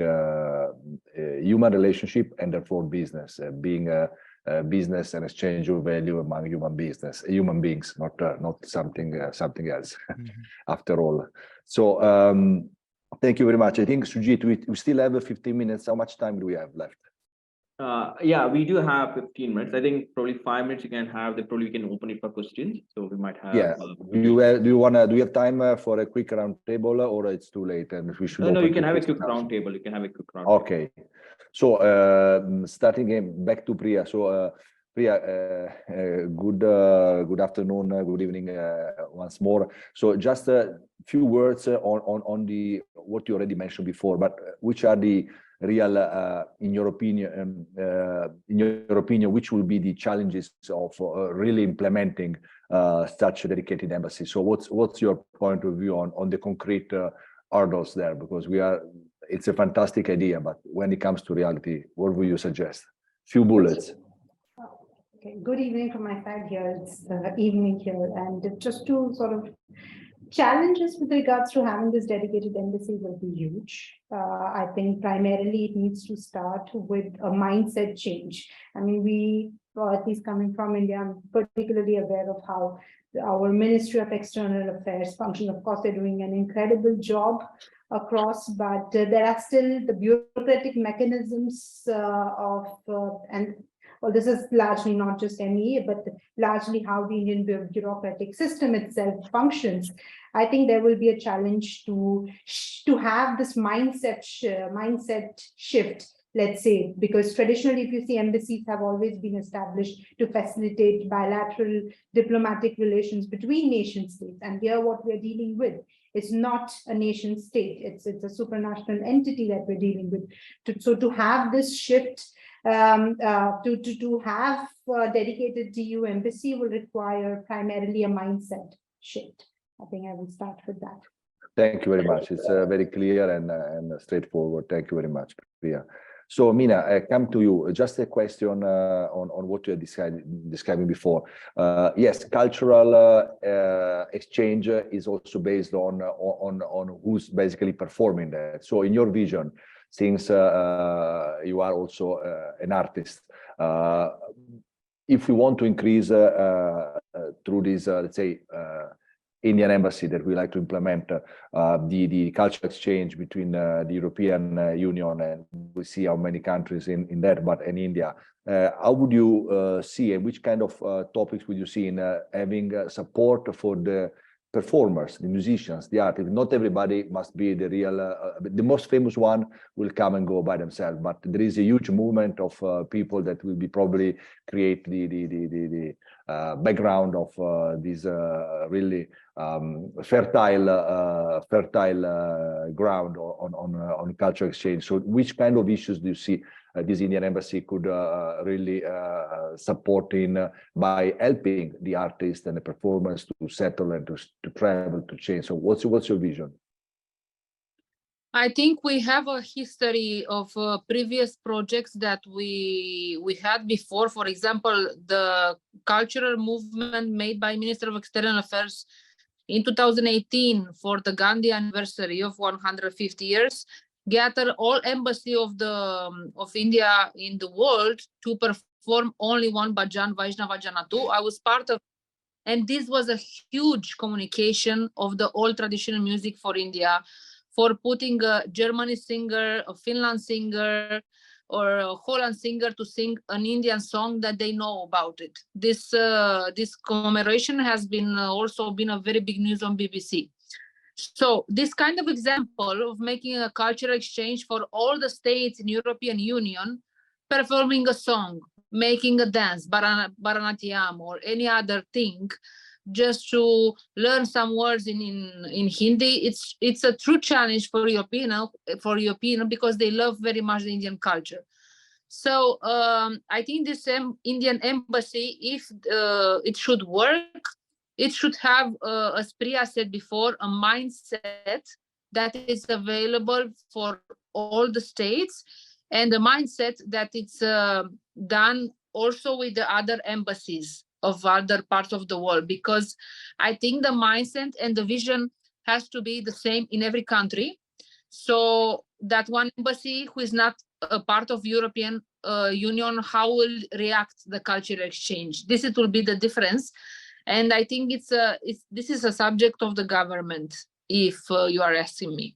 human relationship and therefore business, being a business and exchange of value among human beings, not something else. After all. So thank you very much. I think, Sujit, we still have 15 minutes. How much time do we have left? Yeah, we do have 15 minutes. I think probably 5 minutes you can have. Then probably we can open it for questions. So we might have. Yeah. Do you have time for a quick round table, or it's too late and we should? No, you can have a quick round table. You can have a quick round. Okay. So starting again back to Priya. So Priya, good afternoon, good evening once more. So just a few words on the what you already mentioned before, but which are the real, in your opinion, which will be the challenges of really implementing such a dedicated embassy? So what's your point of view on the concrete hurdles there? Because it's a fantastic idea, but when it comes to reality, what will you suggest? Few bullets. Okay, good evening from my side here. It's evening here, and just to sort of challenges with regards to having this dedicated embassy will be huge. I think primarily it needs to start with a mindset change. I mean, we, at least coming from India, I'm particularly aware of how our Ministry of External Affairs function. Of course, they're doing an incredible job across, but there are still the bureaucratic mechanisms well, this is largely not just MEA, but largely how the Indian bureaucratic system itself functions. I think there will be a challenge to have this mindset shift, let's say, because traditionally, if you see, embassies have always been established to facilitate bilateral diplomatic relations between nation states. And here what we're dealing with is not a nation state. It's a supranational entity that we're dealing with. So to have this shift, to have a dedicated EU embassy will require primarily a mindset shift. I think I will start with that. Thank you very much. It's very clear and straightforward. Thank you very much, Priya. So Mina, I come to you. Just a question on what you're describing before. Yes, cultural exchange is also based on who's basically performing that. So in your vision, since you are also an artist, if we want to increase through this, let's say, Indian embassy that we like to implement the cultural exchange between the European Union, and we see how many countries in that, but in India, how would you see, and which kind of topics would you see in having support for the performers, the musicians, the artists? Not everybody must be the real, the most famous one will come and go by themselves, but there is a huge movement of people that will be probably create the background of this really fertile ground on cultural exchange. So which kind of issues do you see this Indian embassy could really support in by helping the artists and the performers to settle and to travel, to change? So what's your vision? I think we have a history of previous projects that we had before. For example, the cultural movement made by Minister of External Affairs in 2018 for the Gandhi anniversary of 150 years, gathered all embassy of India in the world to perform only one bhajan, Vaishnava Janatu. I was part of, and this was a huge communication of the old traditional music for India, for putting a German singer, a Finland singer, or a Holland singer to sing an Indian song that they know about it. This commemoration has been also been a very big news on BBC. So this kind of example of making a cultural exchange for all the states in European Union, performing a song, making a dance, Bharatanatyam or any other thing, just to learn some words in Hindi, it's a true challenge for European because they love very much the Indian culture. So I think this Indian embassy, if it should work, it should have, as Priya said before, a mindset that is available for all the states, and a mindset that it's done also with the other embassies of other parts of the world, because I think the mindset and the vision has to be the same in every country. So that one embassy who is not a part of European Union, how will react the cultural exchange? This it will be the difference. And I think this is a subject of the government, if you are asking me.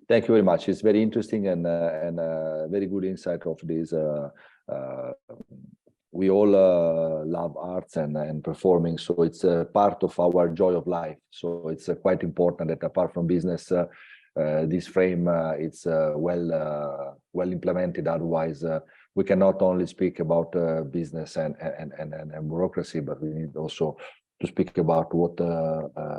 Thank you very much. It's very interesting and very good insight of this. We all love arts and performing, so it's a part of our joy of life. So it's quite important that apart from business, this frame it's well implemented. Otherwise, we cannot only speak about business and bureaucracy, but we need also to speak about what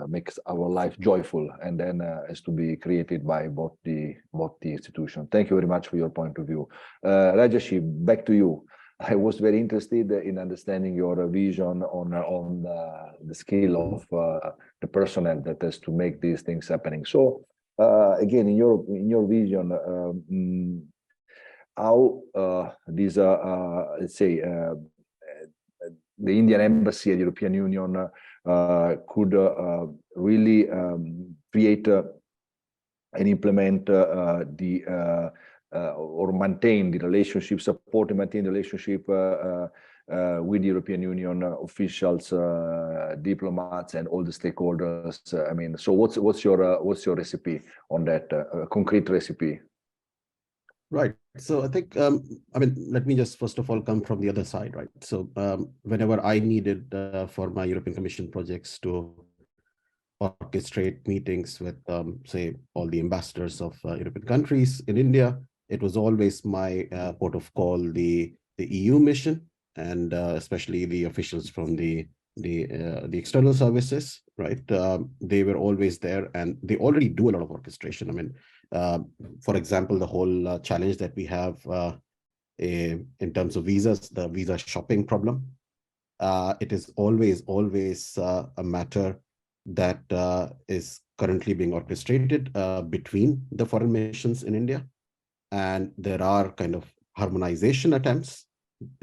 makes our life joyful, and then has to be created by both the institution. Thank you very much for your point of view. Rajeshi, back to you. I was very interested in understanding your vision on the skill of the personnel that has to make these things happening. So again, in your vision, how these let's say the Indian embassy and European Union could really create and implement or maintain the relationship, support and maintain the relationship with the European Union officials, diplomats, and all the stakeholders. I mean, so what's your recipe on that, concrete recipe? Right. So I think, I mean, let me just first of all come from the other side, right? So whenever I needed for my European Commission projects to orchestrate meetings with, say, all the ambassadors of European countries in India, it was always my port of call, the EU mission, and especially the officials from the external services, right? They were always there, and they already do a lot of orchestration. I mean, for example, the whole challenge that we have in terms of visas, the visa shopping problem, it is always a matter that is currently being orchestrated between the foreign missions in India and there are kind of harmonization attempts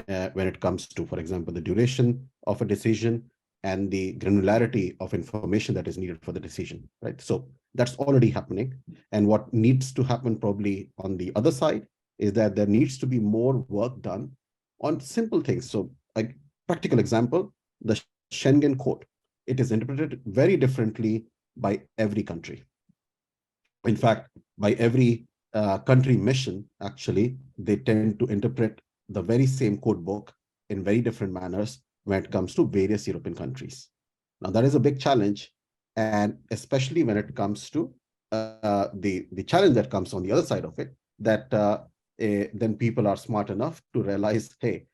when it comes to, for example, the duration of a decision and the granularity of information that is needed for the decision, right? So that's already happening. And what needs to happen probably on the other side is that there needs to be more work done on simple things. So a practical example, the Schengen Code, it is interpreted very differently by every country. In fact, by every country mission, actually, they tend to interpret the very same code book in very different manners when it comes to various European countries. Now, that is a big challenge, and especially when it comes to the challenge that comes on the other side of it, that then people are smart enough to realize, hey,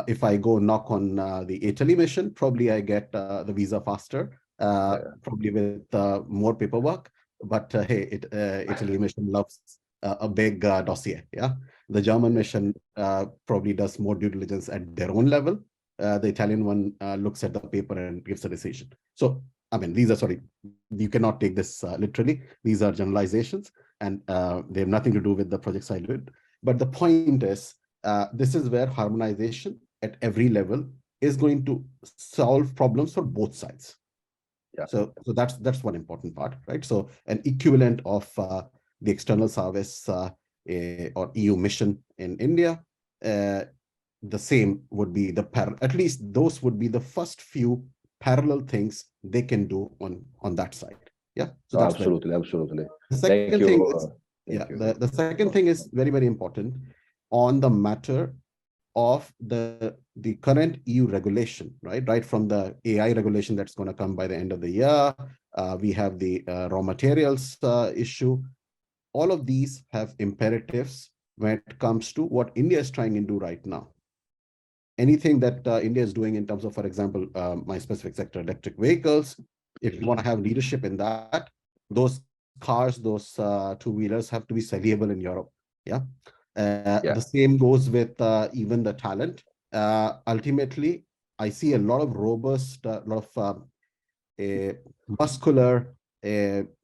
if I go knock on the Italy mission, probably I get the visa faster, probably with more paperwork. But hey, Italy mission loves a big dossier. Yeah, the German mission probably does more due diligence at their own level. The Italian one looks at the paper and gives a decision. So, I mean, these are, sorry, you cannot take this literally. These are generalizations, and they have nothing to do with the projects I did. But the point is, this is where harmonization at every level is going to solve problems for both sides. Yeah. So that's one important part, right? So an equivalent of the external service or EU mission in India, the same would be at least those would be the first few parallel things they can do on that side. Yeah. So that's absolutely. The second thing is, Thank you. the second thing is very, very important on the matter of the current EU regulation, right from the AI regulation that's going to come by the end of the year. We have the raw materials issue. All of these have imperatives when it comes to what India is trying to do right now. Anything that India is doing in terms of, for example, my specific sector, electric vehicles, if you want to have leadership in that, those cars, those two-wheelers have to be sellable in Europe. Yeah. The same goes with even the talent. Ultimately, I see a lot of robust, muscular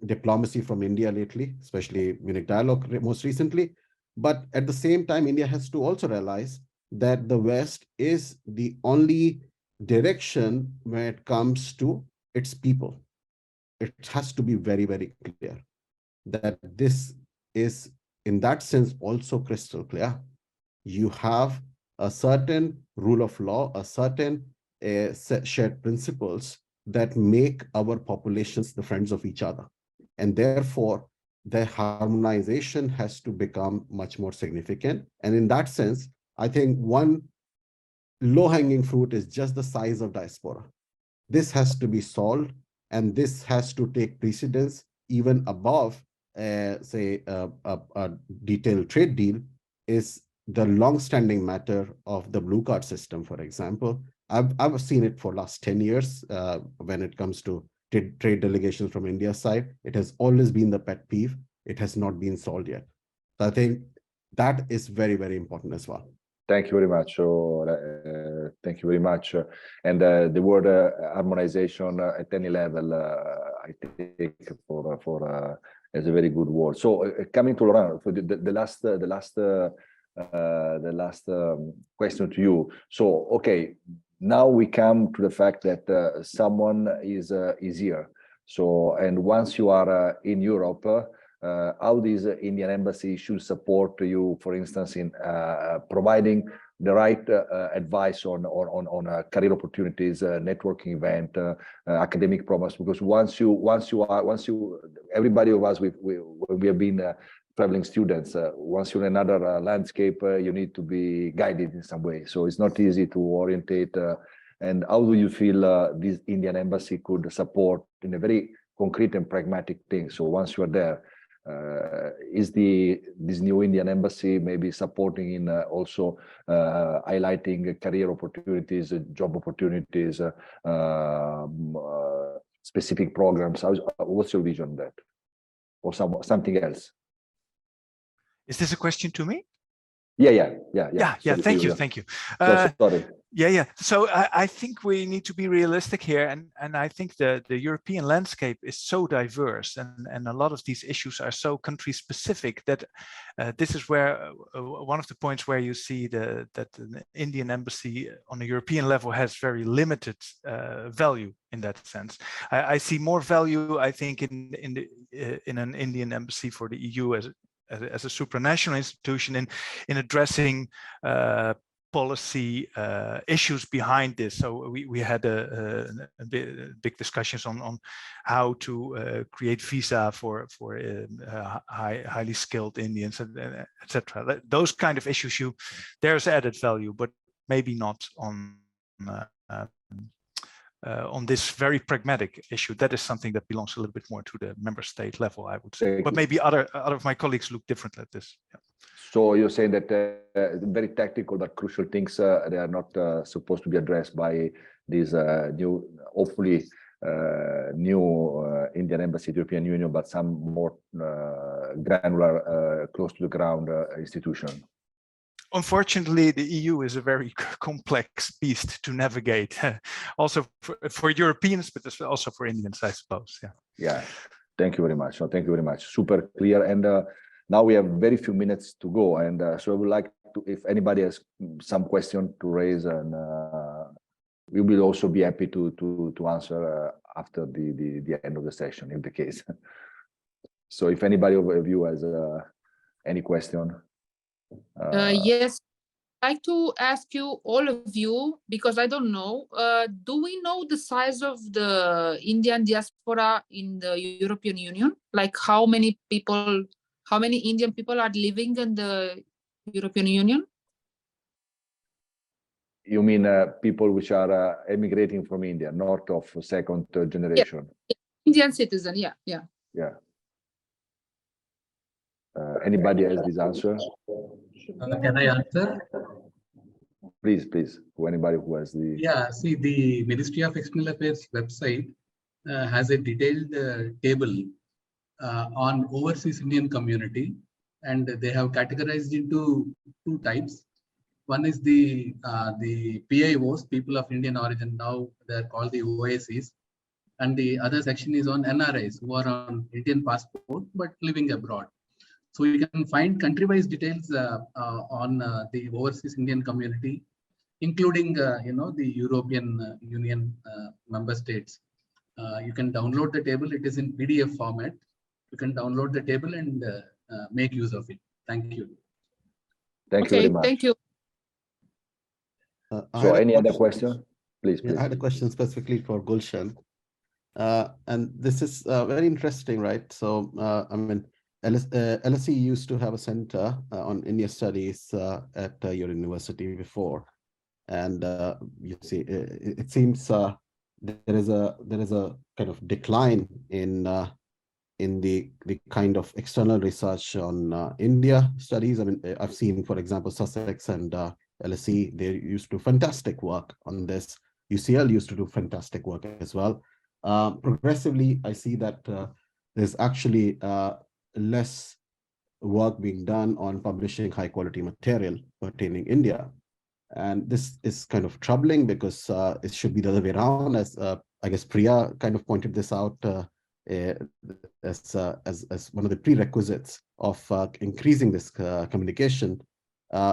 diplomacy from India lately, especially Munich Dialogue most recently. But at the same time, India has to also realize that the West is the only direction when it comes to its people. It has to be very, very clear that this is, in that sense, also crystal clear. You have a certain rule of law, a certain shared principles that make our populations the friends of each other. And therefore, the harmonization has to become much more significant. And in that sense, I think one low-hanging fruit is just the size of diaspora. This has to be solved, and this has to take precedence even above, say, a detailed trade deal, is the long-standing matter of the blue card system, for example. I've seen it for last 10 years when it comes to trade delegations from India's side. It has always been the pet peeve. It has not been solved yet. So I think that is very, very important as well. Thank you very much. Thank you very much. And the word harmonization at any level, I take for as a very good word. So coming to Laurent, for the last question to you. So okay, now we come to the fact that someone is here. So, and once you are in Europe, how this Indian embassy should support you, for instance, in providing the right advice on career opportunities, networking event, academic programs. Because once you, everybody of us, we have been traveling students. Once you're in another landscape, you need to be guided in some way. So it's not easy to orientate. And how do you feel this Indian embassy could support in a very concrete and pragmatic thing? So once you are there, is this new Indian embassy maybe supporting in also highlighting career opportunities, job opportunities, specific programs? What's your vision on that, or something else? Is this a question to me? Yeah. Thank you. So, sorry. Yeah. So I think we need to be realistic here, and I think the European landscape is so diverse, and a lot of these issues are so country specific that this is where one of the points where you see that the Indian embassy on a European level has very limited value in that sense. I see more value, I think, in an Indian embassy for the EU as a supranational institution in addressing policy issues behind this. So we had big discussions on how to create visa for highly skilled Indians, etc. Those kind of issues, there's added value, but maybe not on this very pragmatic issue. That is something that belongs a little bit more to the member state level, I would say. But maybe other of my colleagues look different at this. Yeah. So you're saying that very tactical but crucial things, they are not supposed to be addressed by these new, hopefully new Indian embassy, European Union, but some more granular, close to the ground institution. Unfortunately, the EU is a very complex beast to navigate, also for Europeans, but also for Indians, I suppose. Yeah. Yeah. Thank you very much. No, thank you very much. Super clear. And now we have very few minutes to go, and so I would like to, if anybody has some question to raise, and we will also be happy to answer after the end of the session, if the case. So if anybody of you has any question. Yes, I'd like to ask you, all of you, because I don't know, do we know the size of the Indian diaspora in the European Union? Like how many Indian people are living in the European Union? You mean people which are emigrating from India, not of second, third generation? Yeah. Indian citizen, yeah. Yeah. Anybody has this answer? Can I answer? Please. For anybody who has the... Yeah, see, the Ministry of External Affairs website has a detailed table on overseas Indian community, and they have categorized into two types. One is the PIOs, people of Indian origin. Now they're called the OICs, and the other section is on NRIs, who are on Indian passport but living abroad. So you can find country-wise details on the overseas Indian community, including the European Union member states. You can download the table. It is in PDF format. You can download the table and make use of it. Thank you. Thank you very much. Thank you. So any other question? Please. I had a question specifically for Gulshan. And this is very interesting, right? So, I mean, LSE used to have a center on India studies at your university before. And you see, it seems there is a kind of decline in the kind of external research on India studies. I mean, I've seen, for example, Sussex and LSE, they used to do fantastic work on this. UCL used to do fantastic work as well. Progressively, I see that there's actually less work being done on publishing high quality material pertaining India. And this is kind of troubling because it should be the other way around, as I guess Priya kind of pointed this out as one of the prerequisites of increasing this communication.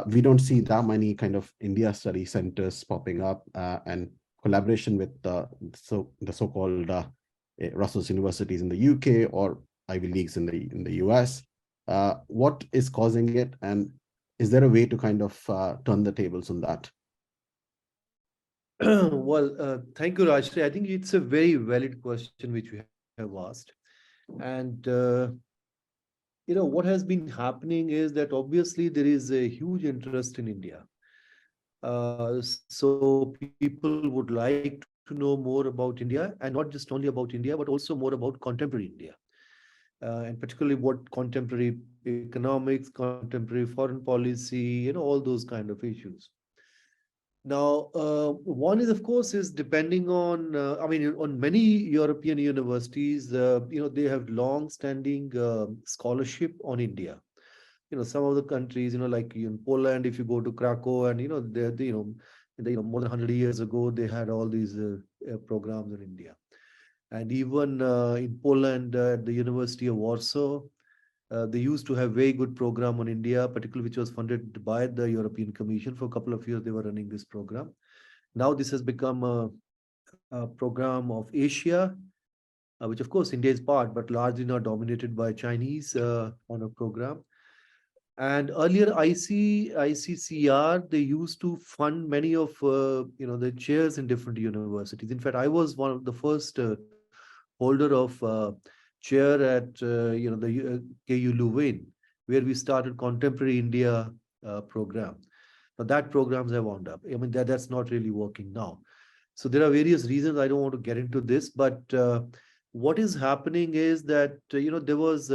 We don't see that many kind of India study centers popping up and collaboration with the so-called Russell's universities in the UK or Ivy Leagues in the US. What is causing it, and is there a way to kind of turn the tables on that? Well, thank you, Rajshri. I think it's a very valid question which we have asked. And, what has been happening is that obviously there is a huge interest in India. So people would like to know more about India, and not just only about India, but also more about contemporary India. And particularly what contemporary economics, contemporary foreign policy, all those kind of issues. Now, one is, of course, is depending on, on many European universities, they have long-standing scholarship on India. Some of the countries, like in Poland, if you go to Krakow, and more than 100 years ago, they had all these programs in India. And even in Poland, at the University of Warsaw, they used to have very good program on India, particularly which was funded by the European Commission. For a couple of years, they were running this program. Now this has become a program of Asia, which of course India is part, but largely now dominated by Chinese kind of program. And earlier ICCR, they used to fund many of the chairs in different universities. In fact, I was one of the first holder of chair at the KU Leuven, where we started Contemporary India program. Now that programs have wound up. I mean, that's not really working now. So there are various reasons. I don't want to get into this, but what is happening is that there was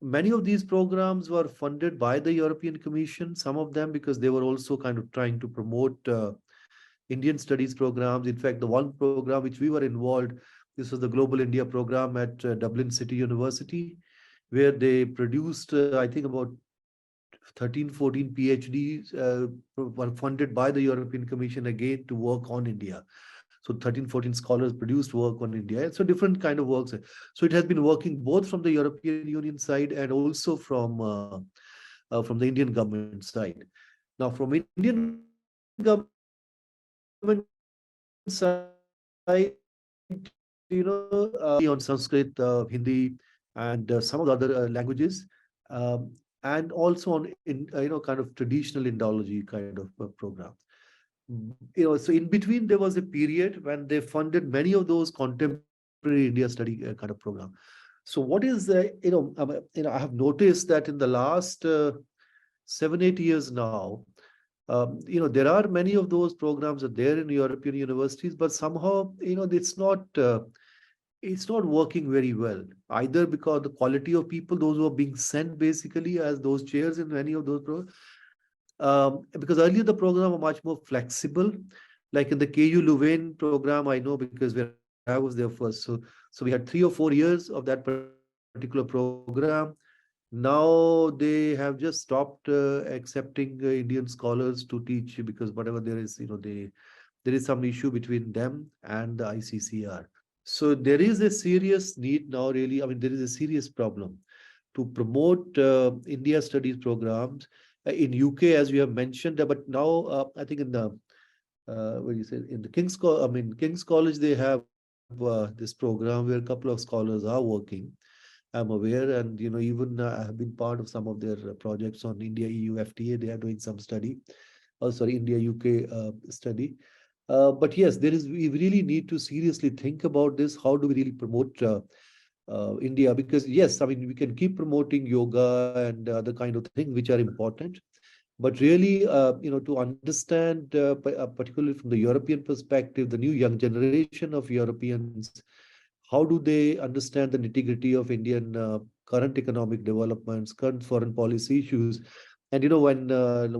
many of these programs were funded by the European Commission. Some of them because they were also kind of trying to promote Indian studies programs. In fact, the one program which we were involved, this was the Global India program at Dublin City University, where they produced, I think, about 13, 14 PhDs were funded by the European Commission again to work on India. So 13, 14 scholars produced work on India. So different kind of works. So it has been working both from the European Union side and also from the Indian government side. Now, from Indian government side, on Sanskrit, Hindi, and some of the other languages, and also on kind of traditional Indology kind of program. So in between there was a period when they funded many of those contemporary India study kind of program. So what is I have noticed that in the last 7-8 years now, there are many of those programs are there in European universities, but somehow it's not working very well, either because the quality of people, those who are being sent basically as those chairs in many of those programs. Because earlier the program were much more flexible, like in the KU Leuven program, I know because I was there first. So we had 3 or 4 years of that particular program. Now they have just stopped accepting Indian scholars to teach because whatever there is, there is some issue between them and the ICCR. So there is a serious need now, really. I mean, there is a serious problem to promote India studies programs. In UK, as you have mentioned, but now I think in the in the King's College, they have this program where a couple of scholars are working. I'm aware, and even I have been part of some of their projects on India EU FTA. They are doing some study, India UK study. But yes, we really need to seriously think about this. How do we really promote India? Because yes, I mean, we can keep promoting yoga and other kind of things which are important, but really, to understand, particularly from the European perspective, the new young generation of Europeans, how do they understand the nitty-gritty of Indian current economic developments, current foreign policy issues, and when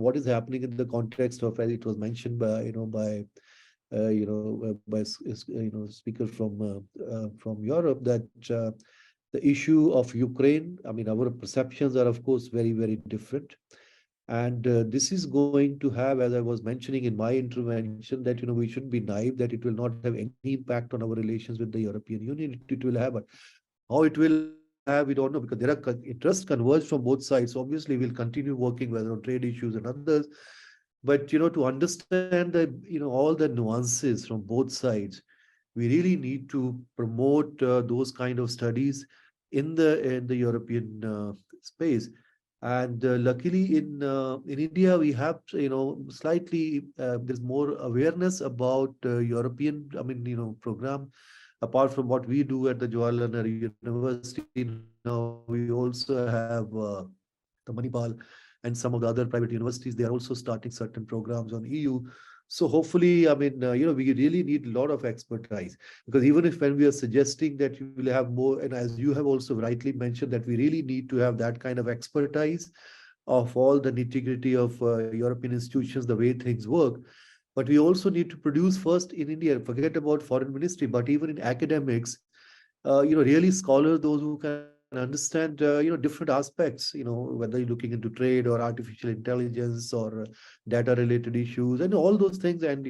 what is happening in the context of, as it was mentioned by speaker from Europe, that the issue of Ukraine, I mean, our perceptions are of course very, very different. And this is going to have, as I was mentioning in my intervention, that we shouldn't be naive that it will not have any impact on our relations with the European Union. It will have, but how it will have, we don't know, because there are interests converged from both sides. Obviously, we'll continue working whether on trade issues and others. But to understand the all the nuances from both sides, we really need to promote those kind of studies in the European space. And luckily in India, we have, slightly, there's more awareness about European, program. Apart from what we do at the Jawaharlal Nehru University, now we also have the Manipal and some of the other private universities. They are also starting certain programs on EU. So hopefully, we really need a lot of expertise, because even if when we are suggesting that you will have more, and as you have also rightly mentioned, that we really need to have that kind of expertise of all the nitty-gritty of European institutions, the way things work. But we also need to produce first in India, forget about foreign ministry, but even in academics, really scholars, those who can understand, different aspects, whether you're looking into trade or artificial intelligence or data related issues and all those things, and,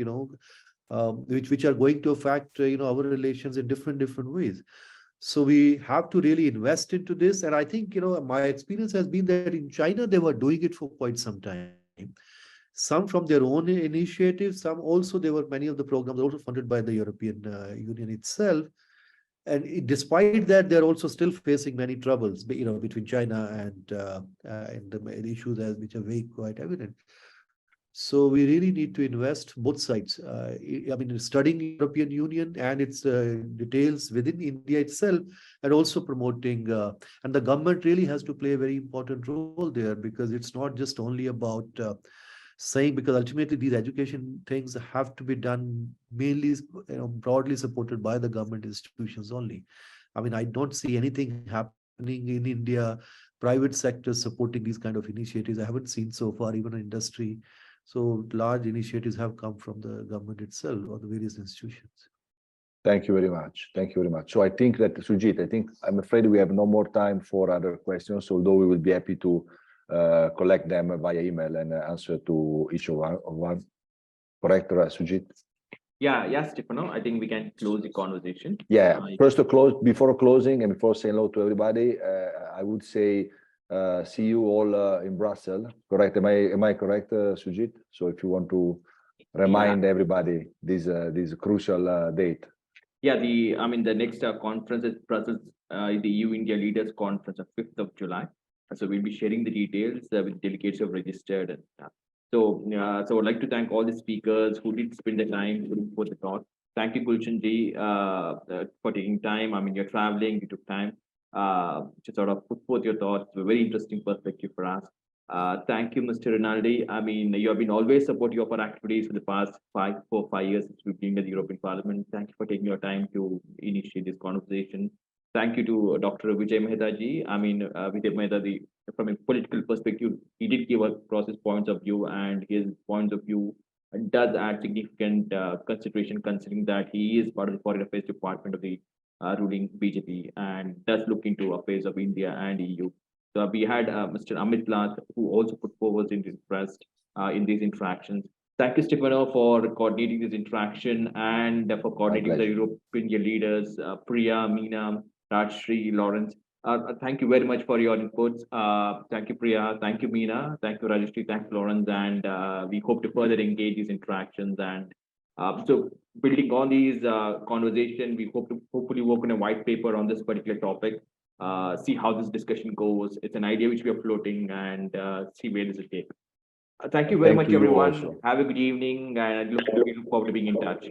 which are going to affect, our relations in different ways. So we have to really invest into this. And I think, my experience has been that in China, they were doing it for quite some time. Some from their own initiatives, some also, there were many of the programs also funded by the European Union itself. And despite that, they're also still facing many troubles, between China and the issues which are very quite evident. So we really need to invest both sides. I mean, studying European Union and its details within India itself, and also promoting. And the government really has to play a very important role there, because it's not just only about saying, because ultimately these education things have to be done mainly, broadly supported by the government institutions only. I mean, I don't see anything happening in India, private sector supporting these kind of initiatives. I haven't seen so far, even in industry. So large initiatives have come from the government itself or the various institutions. Thank you very much. Thank you very much. So I think that, Sujit, I'm afraid we have no more time for other questions, although we will be happy to collect them via email and answer to each of one. Correct, Sujit? Yeah, Stefano. I think we can close the conversation. Yeah. First, before closing and before saying hello to everybody, I would say see you all in Brussels. Correct? Am I correct, Sujit? So if you want to remind everybody this crucial date. Yeah, the next conference is Brussels, the EU India Leaders Conference on 5th of July. So we'll be sharing the details with delegates who have registered. And so I'd like to thank all the speakers who did spend the time for the talk. Thank you, Gulshan-ji, for taking time. I mean, you're traveling, you took time to sort of put forth your thoughts. A very interesting perspective for us. Thank you, Mr. Rinaldi. I mean, you have been always supportive of our activities for the past 5 years since we've been in the European Parliament. Thank you for taking your time to initiate this conversation. Thank you to Dr. Vijay Mehta ji. I mean, Vijay Mehta, from a political perspective, he did give us process points of view, and his points of view does add significant consideration, considering that he is part of the Foreign Affairs Department of the ruling BJP and does look into affairs of India and EU. So we had Mr. Amit Lath, who also put forward his interest in these interactions. Thank you, Stefano, for coordinating this interaction and for coordinating the European leaders, Priya, Meena, Raj, Shri, Lawrence. Thank you very much for your inputs. Thank you, Priya. Thank you, Meena. Thank you, Rajeshri. Thank you, Lawrence. And we hope to further engage these interactions. And so building on these conversations, we hope to hopefully work on a white paper on this particular topic. See how this discussion goes. It's an idea which we are floating, and see where does it take. Thank you very much, everyone. Have a good evening, and I look forward to being in touch.